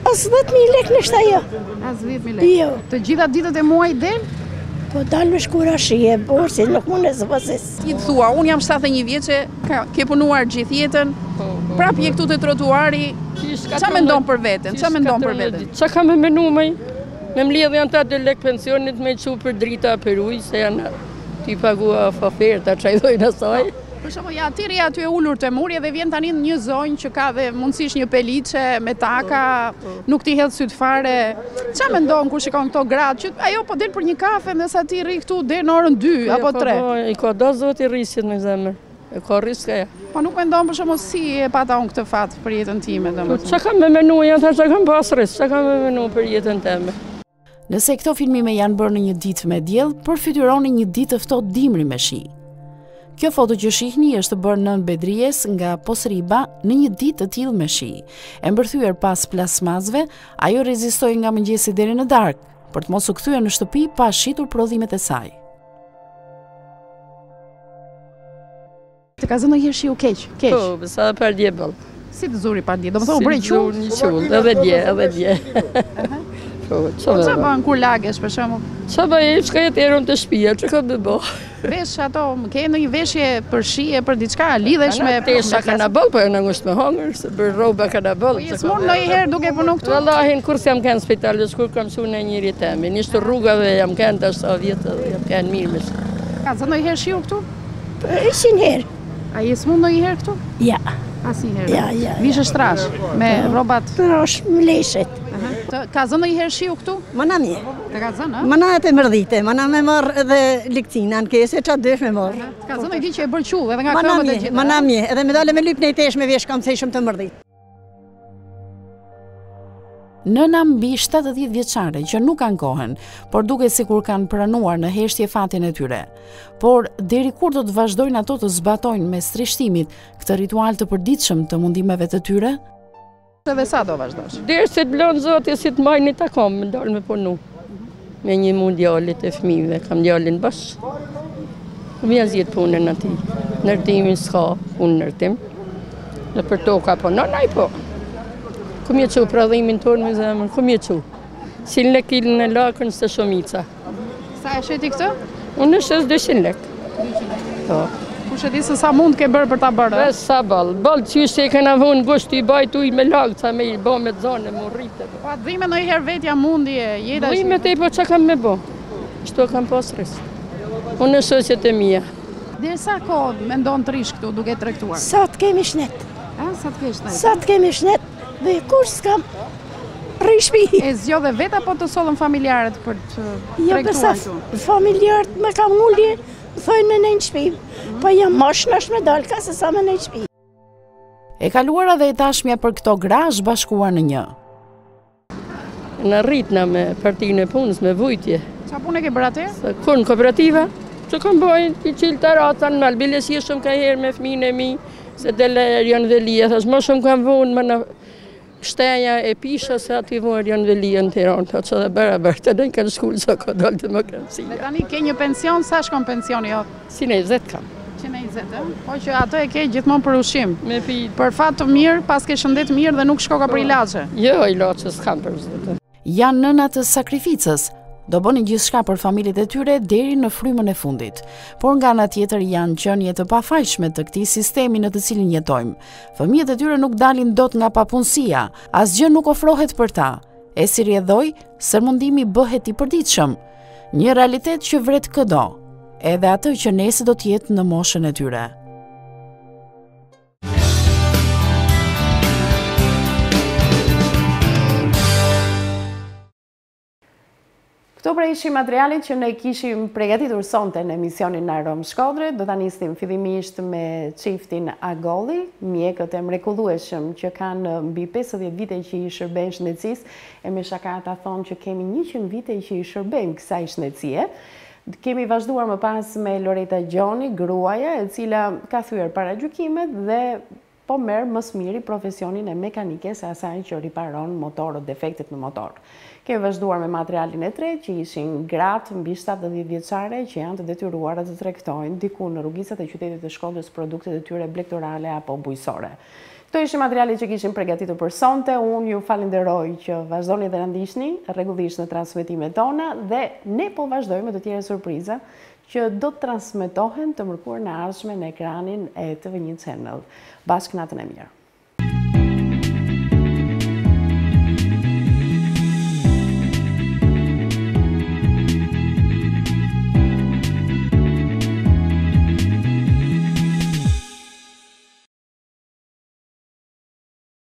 As 10.000 lekë nështë ajo. As 10.000 lekë? Jo. Të gjitha ditët e muaj del? Po dalë me shkura shije, borsi, nuk mund e zëvësis. Ti të thua, unë jam 71 vjeçe, ke punuar gjithë jetën, prap je këtu te trotuari, qa mendon për veten? Qa mendon për veten? Qa ka me menu me mledh janë ta 2 lekë pensionit me qu për drita për ujë, se janë ti pagua faferta, qa I dojnë asaj. Për shumë, ja, tiri aty e ullur të murje dhe vjen tani në një zonjë që ka dhe mundësish një peliçe me taka, nuk ti hedh syt fare. Qa me ndonë kur shikon këto gratë, që ajo po del për një kafe dhe sa ti rri këtu dhe në orën 2 apo 3? I ka do zoti rrisit në zemër, e ka rriska ja. Po nuk me ndonë për shumë si e pata unë këtë fatë për jetën time dhe më të. Qa kam me menu, janë ta qa kam pas rris, qa kam me menu për jetën teme. Nëse këto filmime janë bërë në një ditë me diell, përfytyroni një ditë të ftohtë dimri me shi. Kjo foto që shihni është bërë nën Bedrijes nga Posriba në një ditë të tillë me shi. E mbërthyer pas plasmazve, ajo rezistoi nga mëngjesi deri në darkë, për të mos u kthyer në shtëpi pa shitur prodhimet e saj. Të ka zënë një shiu keq. Po, sa për dje bëll. Si të zuri pa dje, do më thonë brej qull? Si të zuri qull, edhe dje. Po, qa bën kur lagesh për shembull? Qa bëj, shka jetë erën të shtëpia, që ka me bo? Vesh ato, ke në një veshje për shije, për diçka, lidhesh me... Tesha ka në bëll, po e në ngusht me hongër, se për roba ka në bëll. Po jesë mund në i herë duke punu këtu? Wallahin, kur se jam kënë spital, kur kam su në njëri temi, nishtë rrugave jam kënë të sa vjetë dhe jam kënë mirë me shë. Ka zë në i herë shiu këtu? Ishin herë. A jesë mund në i herë këtu? Ja. Asi herë? Ja. Vishë shtrash, me robat? Trash, më leshet. Ka zënë i herë shiu këtu? Më na mje. Ka zënë, Më na të mërdhite, më na me marrë edhe likcina në kese, që atë dësh me marrë. Ka zënë i di që e bërë quve edhe nga këmbët e gjitha. Më na mje, edhe me dale me lypë në i tesh me vesh kam se shumë të mërdhit. Nëna mbi 70 vjeçare që nuk kanë kohën, por duke sikur kanë pranuar në heshtje fatin e tyre. Por deri kur do të vazhdojnë ato të zbatojnë me strishtimit këtë ritual të përditshëm të mundimeve të tyre? Edhe sa do vazhdosh? Deri se të blonë zotë si të majnë ta kam, më dalë me punu. Me një mund djallit e fëmijëve, kam djallin bash. Kom ja zjetë punën ati. Nërtimin s'ka, unë nërtim. Në për toka po, naj po. Kom je që pradhimin tonë me zemër, kom je që. Si në lekilën e lakën së shumica. Sa e sheti këtë? Unë është 200 lek. 200 lek. Po. Kush e di se sa mund ke bërë për ta bërë? Sa balë. Balë që se këna vonë gusht i bajt uj me lakë, sa me i bo me zonë, më rritë. Pa dhime në i herë vetja mundi e jeta që... Dhime te po që kam me bo. Shto kam pas rrisë. Unë në shosjet e mija. Dhe sa ko me ndonë të rish këtu duke tregtuar? Sa të kemi shnet. Sa të kemi shnet? Sa të kemi shnet dhe kur s'kam rishpi. E zjo dhe vet apo të sollën familjarët për të tregtuar këtu? Familjarët me kam ullje, thojnë me nejnë shpi. Po jam mosh nash me dalë ka se sa me nejnë shpi. E kaluara dhe e tashmja për këto gra është bashkuar në një. Në rritna me partinë e punës, me vujtje. Qa punë e ke bërë atë? Kur në kooperativa, që kam bojnë i qilë të ratan, në albilesi shumë ka herë me fëmijën e mi, se dele janë dhe lija, thash më shumë kam vonë më në shteja e pisha se ati vonë janë dhe lija në Tiranë, ta që dhe bërë, të në kanë shkullë sa ka dalë demokracia. Dhe tani ke një pension, sa shkon pensioni jo? 120 kam. 120, po që ato e ke gjithmonë për ushqim. Me pi. Për fat të mirë, pas ke shëndet mirë dhe nuk shkoka për ilaçe. Jo, ilaçe s'kam për zotë. Janë nënat të sakrificës, do bënin gjithçka për familjet e tyre deri në frymën e fundit. Por nga ana tjetër janë qenie të pafajshme të këtij sistemi në të cilin jetojmë. Fëmijët e tyre nuk dalin dot nga papunësia, asgjë nuk ofrohet për ta. E si rrjedhoj, sërmundimi bëhet i përditshëm. Një realitet që vret këdo, edhe atë që nesër do të jetë në moshën e tyre. Këto pra ishin materialit që ne kishim përgatitur sonte në emisionin në AROME Shkodre. Do ta nisnim fillimisht me çiftin Agolli, mjekët e mrekullueshëm që kanë mbi 50 vite që i shërbejnë shëndetësisë, e me shaka ta thonë që kemi 100 vite që i shërbejmë kësaj shëndetësie. Kemi vazhduar më pas me Loreta Gjoni, gruaja, e cila ka thyer para gjykimet dhe po merr më së miri profesionin e mekanikes së asaj që riparon motorët, defektet në motor. Kemi vazhduar me materialin e tretë, që ishin gratë mbi 70 vjeçare që janë të detyruara të tregtojnë diku në rrugicat e qytetit të Shkodrës produktet e tyre blegtorale apo bujësore. Këto ishin materialet që kishim përgatitur për sonte. Unë ju falenderoj që vazhdoni dhe na ndiqni rregullisht në transmetimet tona dhe ne po vazhdojmë me të tjera surpriza që do të transmetohen të mërkurën e ardhshme në ekranin e TV1 Channel. Bashkë natën e mirë.